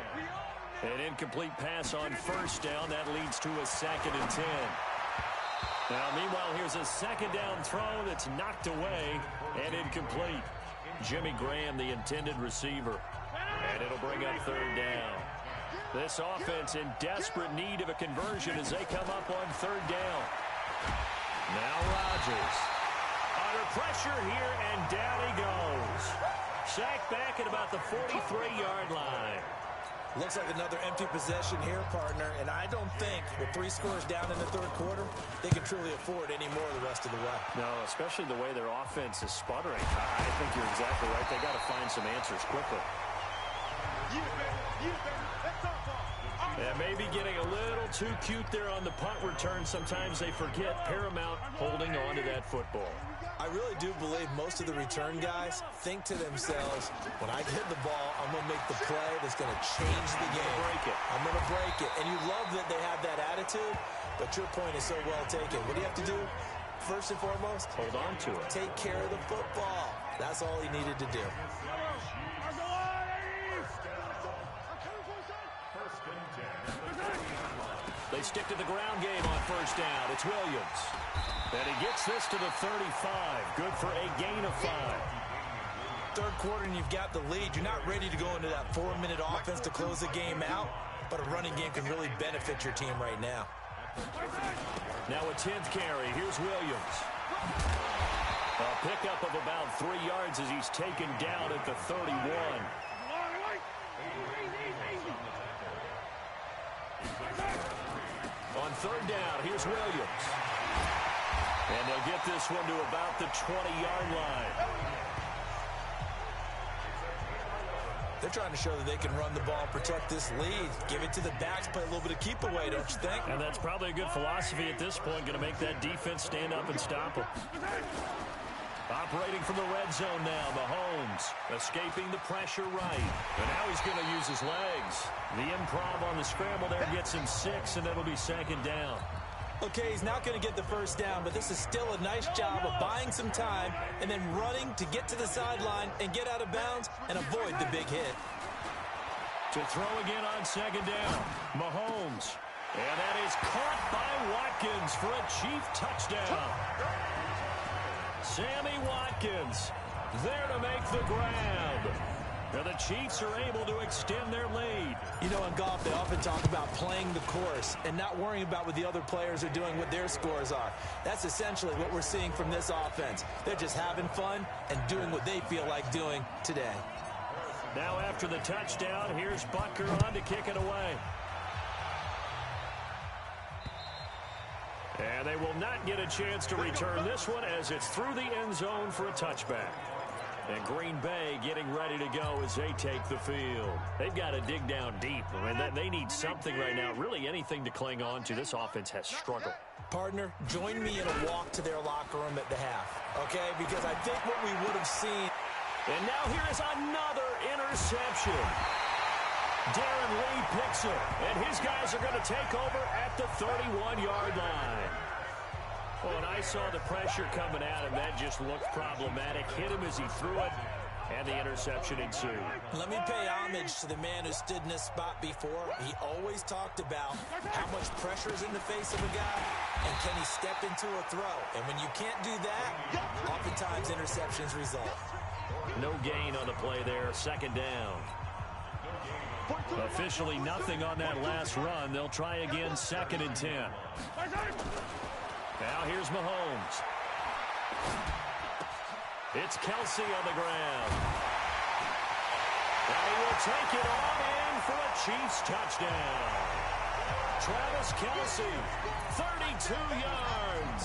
An incomplete pass on 1st down. That leads to a 2nd and 10. Now, meanwhile, here's a 2nd down throw that's knocked away and incomplete. Jimmy Graham, the intended receiver. And it'll bring up 3rd down. This offense in desperate need of a conversion as they come up on 3rd down. Now Rodgers. Under pressure here, and down he goes. Sacked back at about the 43-yard line. Looks like another empty possession here, partner, and I don't think with 3 scores down in the 3rd quarter, they can truly afford any more the rest of the way. No, especially the way their offense is sputtering. I think you're exactly right. They got to find some answers quickly. And maybe getting a little too cute there on the punt return. Sometimes they forget paramount holding on to that football. I really do believe most of the return guys think to themselves, when I get the ball, I'm going to make the play that's going to change the game. I'm going to break it. And you love that they have that attitude, but your point is so well taken. What do you have to do? First and foremost, hold on to it. Take care of the football. That's all he needed to do. They stick to the ground game on 1st down. It's Williams. And he gets this to the 35. Good for a gain of 5. 3rd quarter and you've got the lead. You're not ready to go into that 4-minute offense to close the game out, but a running game can really benefit your team right now. Now a 10th carry. Here's Williams. A pickup of about 3 yards as he's taken down at the 31. On 3rd down, here's Williams. And they'll get this one to about the 20-yard line. They're trying to show that they can run the ball, protect this lead, give it to the backs, play a little bit of keep away, don't you think? And that's probably a good philosophy at this point, going to make that defense stand up and stop them. Operating from the red zone now, Mahomes escaping the pressure right. And now he's going to use his legs. The improv on the scramble there gets him 6, and it'll be 2nd down. Okay, he's not going to get the 1st down, but this is still a nice job of buying some time and then running to get to the sideline and get out of bounds and avoid the big hit. To throw again on 2nd down, Mahomes. And that is caught by Watkins for a Chief touchdown. Sammy Watkins there to make the grab. Now the Chiefs are able to extend their lead. You know, in golf, they often talk about playing the course and not worrying about what the other players are doing, what their scores are. That's essentially what we're seeing from this offense. They're just having fun and doing what they feel like doing today. Now after the touchdown, here's Butker on to kick it away. And they will not get a chance to return this one as it's through the end zone for a touchback. And Green Bay getting ready to go as they take the field. They've got to dig down deep. I mean, they need something right now, really anything to cling on to. This offense has struggled. Partner, join me in a walk to their locker room at the half, okay? Because I think what we would have seen. And now here is another interception. Darren Lee picks it, and his guys are going to take over at the 31-yard line. Well, and I saw the pressure coming at him. That just looked problematic. Hit him as he threw it, and the interception ensued. Let me pay homage to the man who stood in this spot before. He always talked about how much pressure is in the face of a guy, and can he step into a throw. And when you can't do that, oftentimes interceptions result. No gain on the play there. Second down. Officially nothing on that last run. They'll try again, 2nd and 10. Now here's Mahomes. It's Kelsey on the ground. And he will take it on in for a Chiefs touchdown. Travis Kelsey, 32 yards,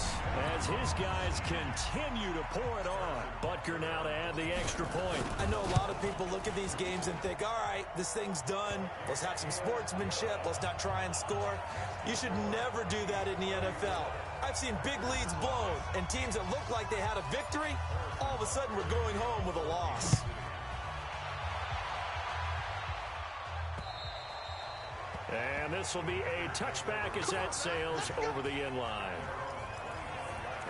as his guys continue to pour it on. Butker now to add the extra point. I know a lot of people look at these games and think, all right, this thing's done. Let's have some sportsmanship. Let's not try and score. You should never do that in the NFL. I've seen big leads blown, and teams that looked like they had a victory, all of a sudden we're going home with a loss. And this will be a touchback as that sails over the end line.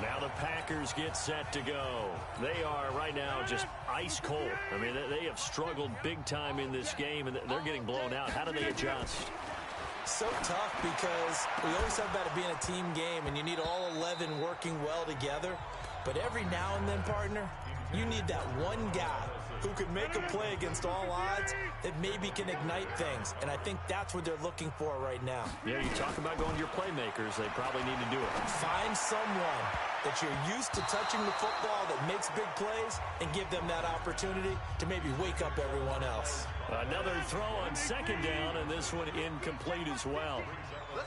Now the Packers get set to go. They are right now just ice cold. I mean, they have struggled big time in this game, and they're getting blown out. How do they adjust? So tough, because we always talk about it being a team game, and you need all 11 working well together. But every now and then, partner, you need that one guy who can make a play against all odds that maybe can ignite things. And I think that's what they're looking for right now. Yeah, you talk about going to your playmakers. They probably need to do it. Find someone that you're used to touching the football that makes big plays and give them that opportunity to maybe wake up everyone else. Another throw on 2nd down, and this one incomplete as well.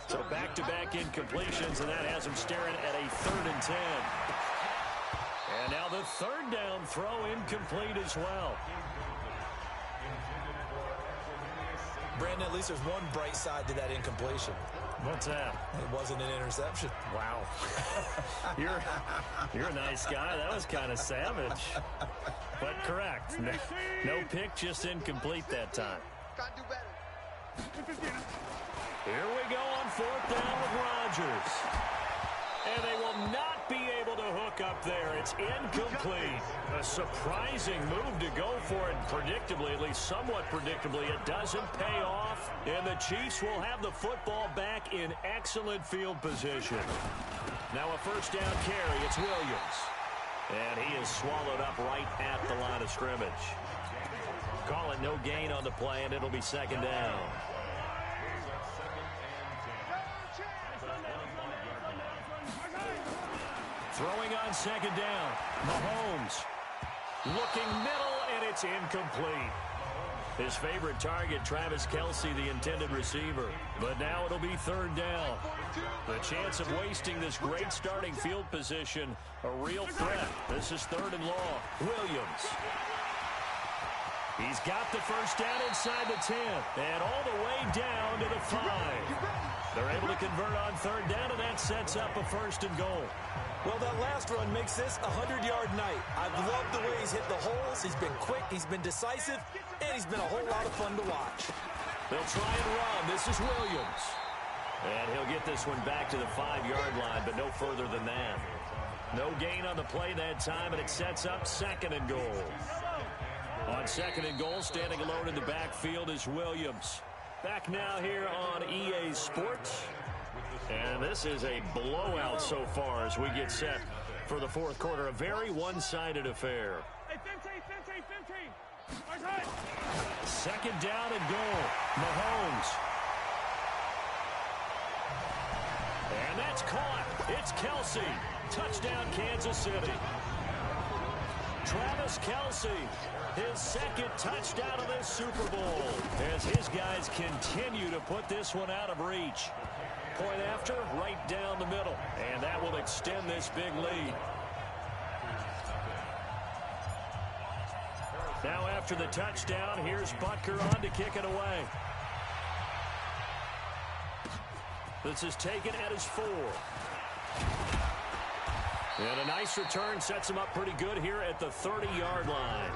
So back-to-back incompletions, and that has them staring at a 3rd and 10. And now the 3rd down throw incomplete as well. Brandon, at least there's one bright side to that incompletion. What's that? It wasn't an interception. Wow. You're a nice guy. That was kind of savage. But correct. No pick, just incomplete that time. Gotta do better. Here we go on 4th down with Rodgers. And they will not be able to hook up there. It's incomplete. A surprising move to go for it. Predictably, at least somewhat predictably, it doesn't pay off. And the Chiefs will have the football back in excellent field position. Now a 1st down carry. It's Williams. And he is swallowed up right at the line of scrimmage. Call it no gain on the play, and it'll be 2nd down. Throwing on 2nd down. Mahomes looking middle, and it's incomplete. His favorite target, Travis Kelsey, the intended receiver. But now it'll be 3rd down. The chance of wasting this great starting field position, a real threat. This is 3rd and long. Williams. He's got the 1st down inside the 10, and all the way down to the 5. They're able to convert on 3rd down, and that sets up a 1st and goal. Well, that last run makes this a 100-yard night. I've loved the way he's hit the holes. He's been quick, he's been decisive, and he's been a whole lot of fun to watch. They'll try and run. This is Williams. And he'll get this one back to the 5-yard line, but no further than that. No gain on the play that time, and it sets up 2nd and goal. On 2nd and goal, standing alone in the backfield is Williams. Back now here on EA Sports. And this is a blowout so far as we get set for the 4th quarter. A very one-sided affair. 2nd down and goal. Mahomes. And that's caught. It's Kelsey. Touchdown, Kansas City. Travis Kelsey, his 2nd touchdown of this Super Bowl, as his guys continue to put this one out of reach. Point after, right down the middle, and that will extend this big lead. Now after the touchdown, here's Butker on to kick it away. This is taken at his 4. And a nice return sets him up pretty good here at the 30-yard line.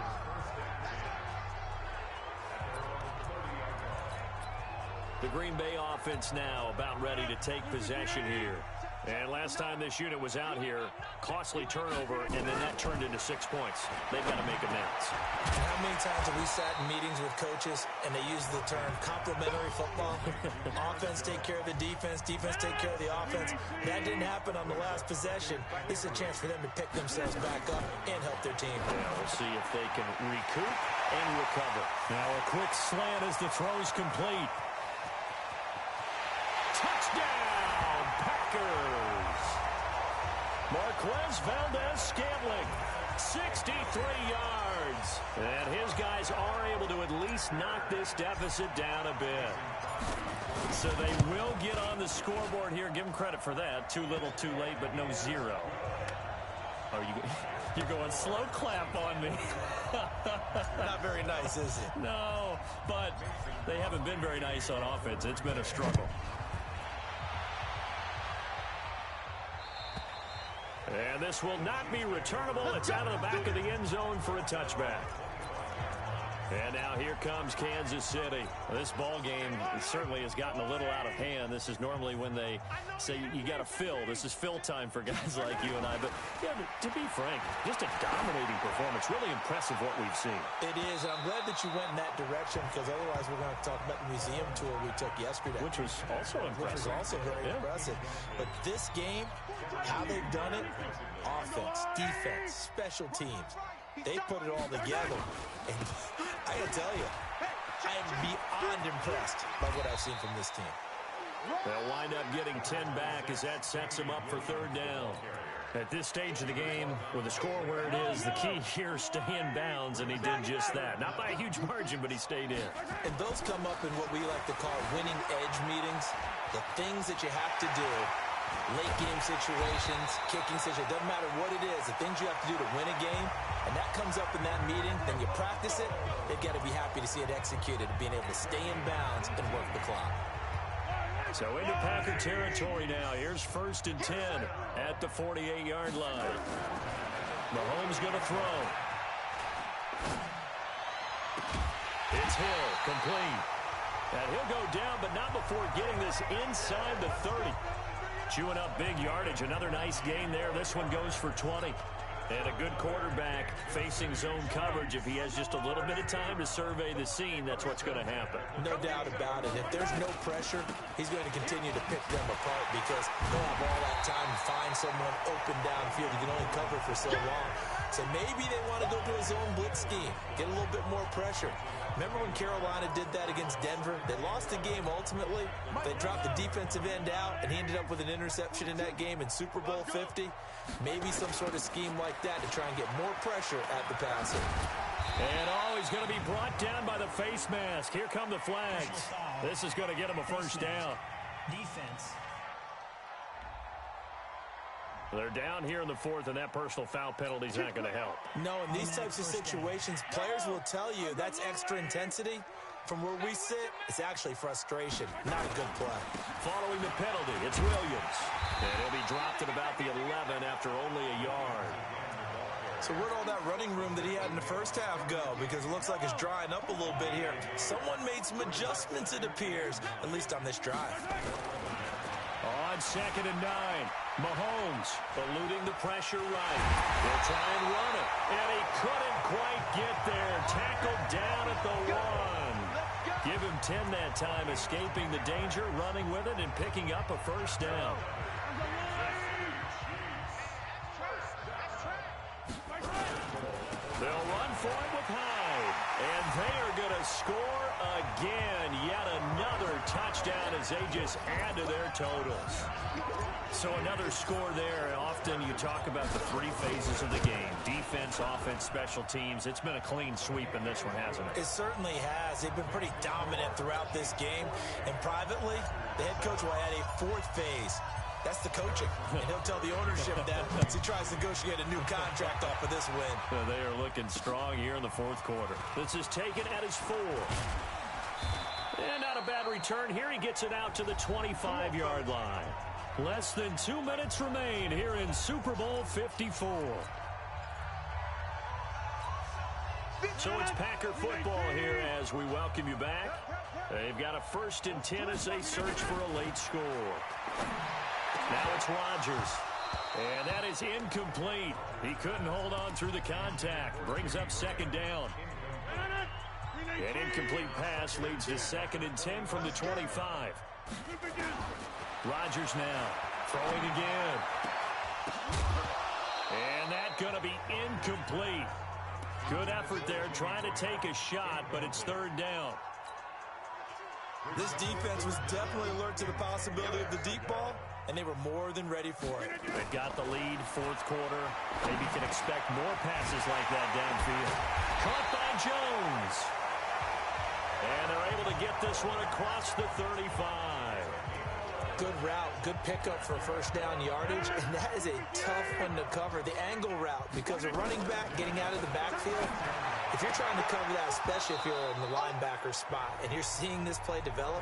The Green Bay offense now about ready to take possession here. And last time this unit was out here, costly turnover, and then that turned into 6 points. They've got to make amends. And how many times have we sat in meetings with coaches and they use the term complementary football? Offense take care of the defense, defense take care of the offense. That didn't happen on the last possession. This is a chance for them to pick themselves back up and help their team. Yeah, we'll see if they can recoup and recover. Now a quick slant as the throw's complete. Touchdown, Packers! Marquez Valdez-Scantling, 63 yards. And his guys are able to at least knock this deficit down a bit. So they will get on the scoreboard here. Give them credit for that. Too little, too late, but no zero. Oh, you're going slow clap on me. Not very nice, is it? No, but they haven't been very nice on offense. It's been a struggle. And this will not be returnable. It's out of the back of the end zone for a touchback. And now here comes Kansas City. This ball game certainly has gotten a little out of hand. This is normally when they say you got to fill. This is fill time for guys like you and I. But yeah, to be frank, just a dominating performance. Really impressive what we've seen. It is, and I'm glad that you went in that direction because otherwise we're going to talk about the museum tour we took yesterday. Which was also impressive. Which was also very impressive. But this game, how they've done it, offense, defense, special teams, they put it all together. And I got to tell you, I am beyond impressed by what I've seen from this team. They'll wind up getting 10 back as that sets them up for third down. At this stage of the game, with the score where it is, the key here is stay in bounds, and he did just that. Not by a huge margin, but he stayed in. And those come up in what we like to call winning edge meetings. The things that you have to do, late game situations, kicking situations, doesn't matter what it is, the things you have to do to win a game, and that comes up in that meeting, then you practice it, they've got to be happy to see it executed, being able to stay in bounds and work the clock. So into Packer territory now. Here's 1st and 10 at the 48-yard line. Mahomes going to throw. It's Hill, complete. And he'll go down, but not before getting this inside the 30. Chewing up big yardage. Another nice gain there. This one goes for 20. And a good quarterback facing zone coverage. If he has just a little bit of time to survey the scene, that's what's going to happen. No doubt about it. If there's no pressure, he's going to continue to pick them apart because he'll have all that time to find someone open downfield. You can only cover for so long. So maybe they want to go to a zone blitz scheme, get a little bit more pressure. Remember when Carolina did that against Denver? They lost the game ultimately. They dropped the defensive end out, and he ended up with an interception in that game in Super Bowl 50. Maybe some sort of scheme like that to try and get more pressure at the passer. And he's going to be brought down by the face mask. Here come the flags. This is going to get him a first down. Defense. They're down here in the 4th, and that personal foul penalty is not going to help. No, in these types of situations, players will tell you that's extra intensity. From where we sit, it's actually frustration, not a good play. Following the penalty, it's Williams. And he'll be dropped at about the 11 after only a yard. So where'd all that running room that he had in the first half go? Because it looks like it's drying up a little bit here. Someone made some adjustments, it appears, at least on this drive. On 2nd and 9, Mahomes eluding the pressure right. They'll try and run it. And he couldn't quite get there. Tackled down at the 1. Give him 10 that time, escaping the danger, running with it, and picking up a first down. They'll run for it with Hyde. And they are going to score again. Yet another touchdown as they just add to their totals. So another score there. Often you talk about the 3 phases of the game. Defense, offense, special teams. It's been a clean sweep in this one, hasn't it? It certainly has. They've been pretty dominant throughout this game. And privately, the head coach will add a 4th phase. That's the coaching. And he'll tell the ownership that as he tries to negotiate a new contract off of this win. So they are looking strong here in the 4th quarter. This is taken at his 4. And not a bad return. Here he gets it out to the 25-yard line. Less than 2 minutes remain here in Super Bowl 54. So it's Packer football here as we welcome you back. They've got a 1st and 10 as they search for a late score. Now it's Rodgers. And that is incomplete. He couldn't hold on through the contact. Brings up second down. An incomplete pass leads to 2nd and 10 from the 25. Rodgers now throwing again. And that's going to be incomplete. Good effort there trying to take a shot, but it's 3rd down. This defense was definitely alert to the possibility of the deep ball, and they were more than ready for it. They've got the lead, 4th quarter. Maybe can expect more passes like that downfield. Caught by Jones. And they're able to get this one across the 35. Good route, good pickup for 1st down yardage, and that is a tough one to cover. The angle route, because a running back getting out of the backfield, if you're trying to cover that, especially if you're in the linebacker spot, and you're seeing this play develop,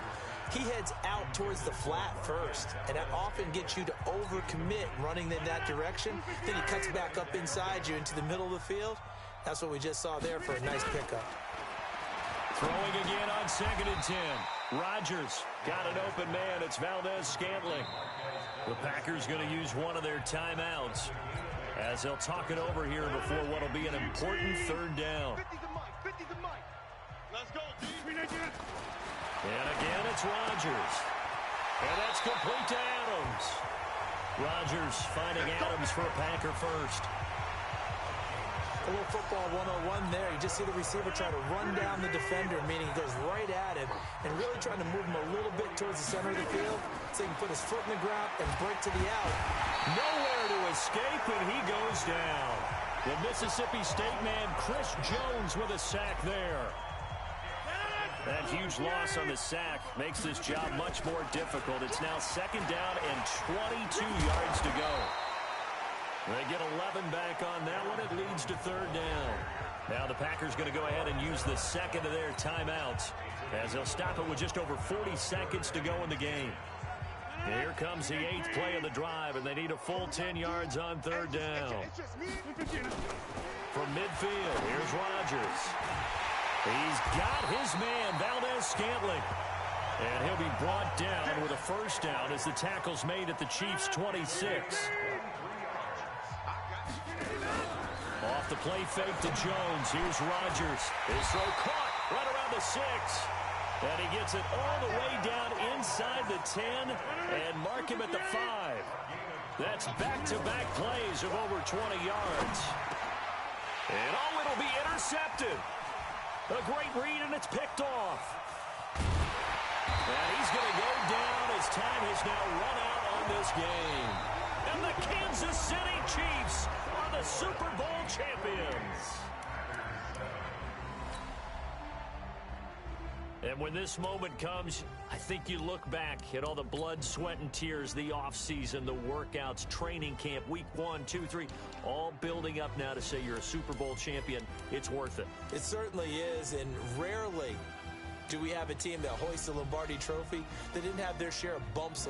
he heads out towards the flat first, and that often gets you to overcommit running in that direction. Then he cuts back up inside you into the middle of the field. That's what we just saw there for a nice pickup. Throwing again on 2nd and 10. Rodgers got an open man. It's Valdez-Scantling. The Packers going to use one of their timeouts as they'll talk it over here before what will be an important 3rd down. Let's go, D. And again, it's Rodgers. And that's complete to Adams. Rodgers finding Adams for a Packer first. A little football 101 there. You just see the receiver try to run down the defender, meaning he goes right at him and really trying to move him a little bit towards the center of the field so he can put his foot in the ground and break to the out. Nowhere to escape, and he goes down. The Mississippi State man, Chris Jones, with a sack there. That huge loss on the sack makes this job much more difficult. It's now 2nd down and 22 yards to go. They get 11 back on that one. It leads to 3rd down. Now the Packers going to go ahead and use the 2nd of their timeouts as they'll stop it with just over 40 seconds to go in the game. Here comes the 8th play of the drive, and they need a full 10 yards on 3rd down. From midfield, here's Rodgers. He's got his man, Valdez-Scantling. And he'll be brought down with a 1st down as the tackle's made at the Chiefs' 26. Off the play fake to Jones. Here's Rodgers. His throw caught right around the 6. And he gets it all the way down inside the 10 and mark him at the 5. That's back-to-back plays of over 20 yards. And it'll be intercepted. A great read, and it's picked off. And he's going to go down as time has now run out on this game. And the Kansas City Chiefs are the Super Bowl champions. And when this moment comes, I think you look back at all the blood, sweat, and tears, the offseason, the workouts, training camp, week 1, 2, 3, all building up now to say you're a Super Bowl champion. It's worth it. It certainly is, and rarely do we have a team that hoists the Lombardi Trophy that didn't have their share of bumps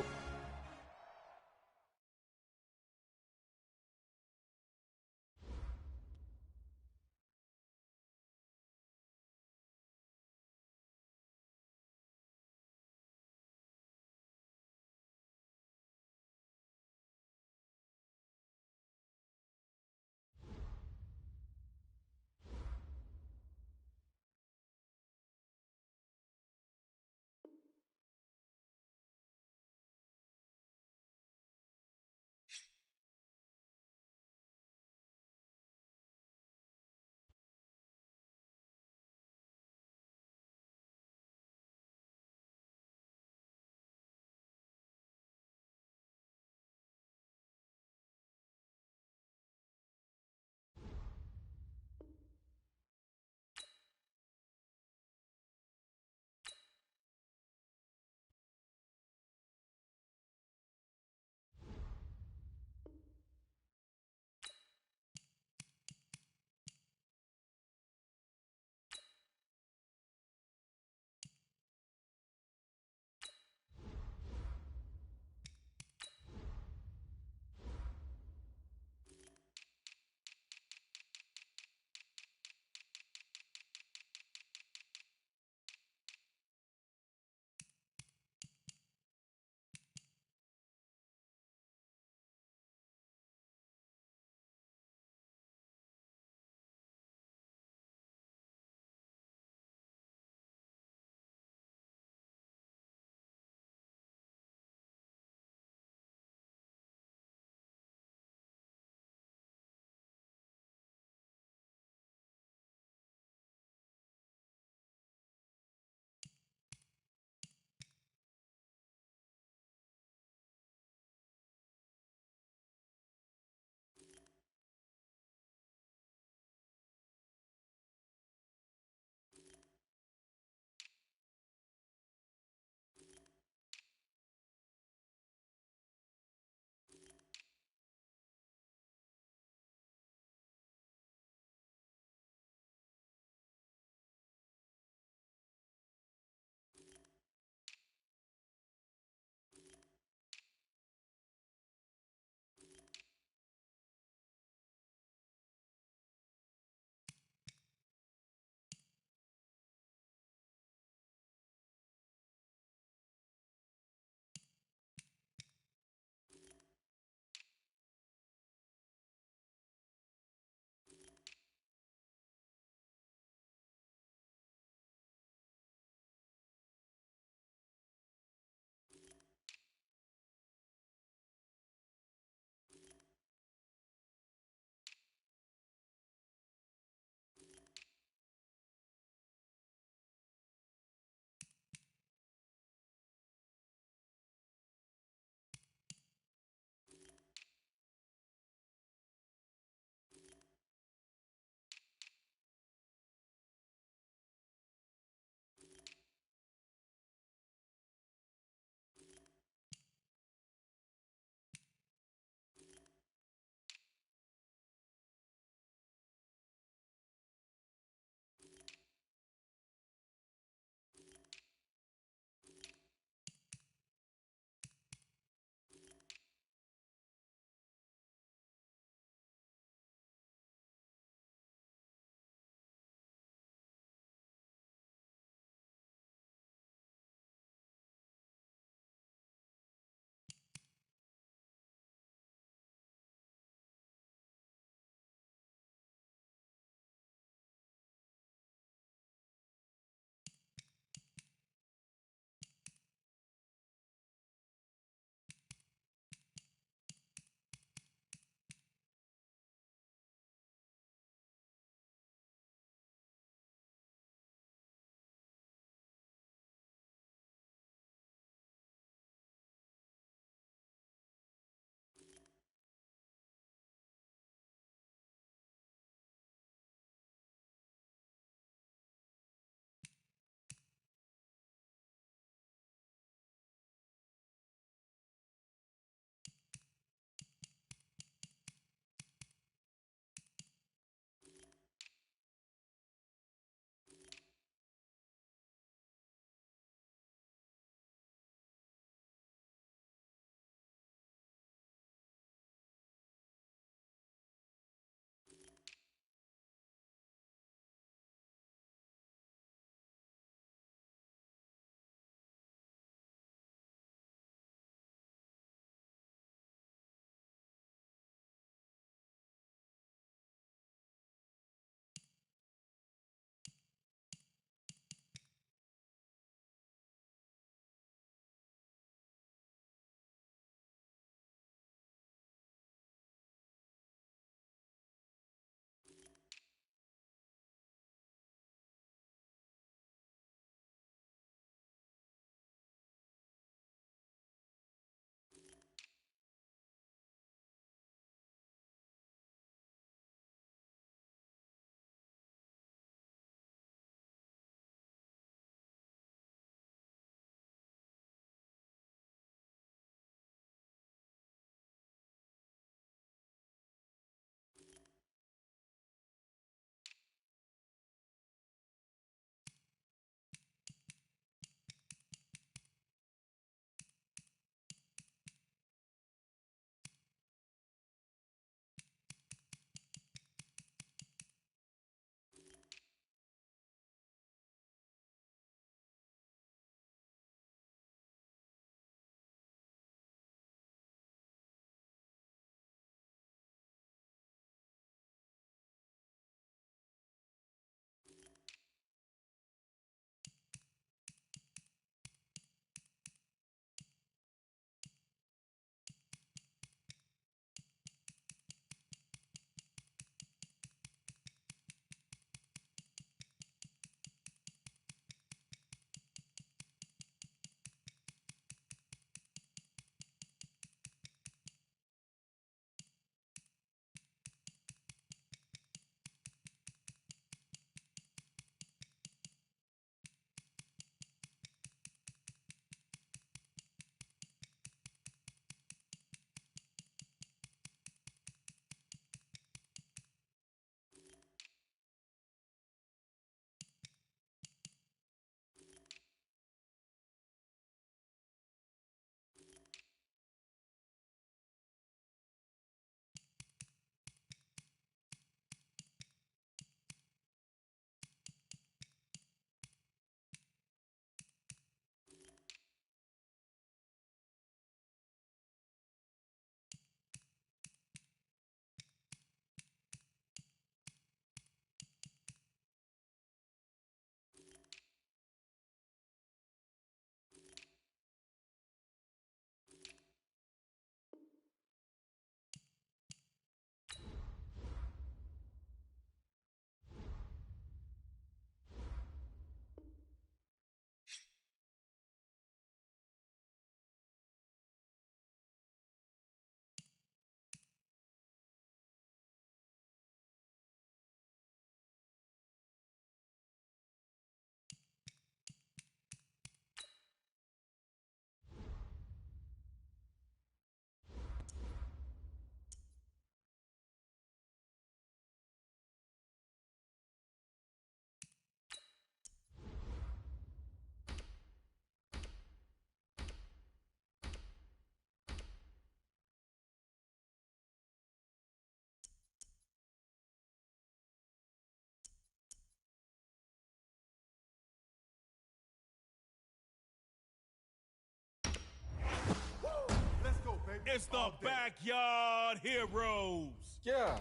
It's the Backyard Heroes. Yeah.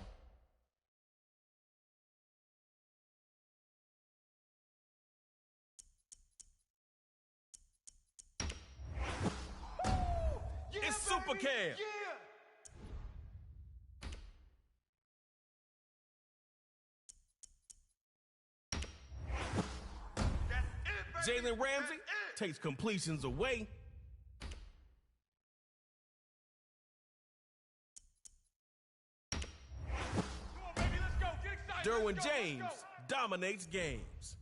It's Super Cale. Jalen Ramsey takes completions away. Derwin James dominates games.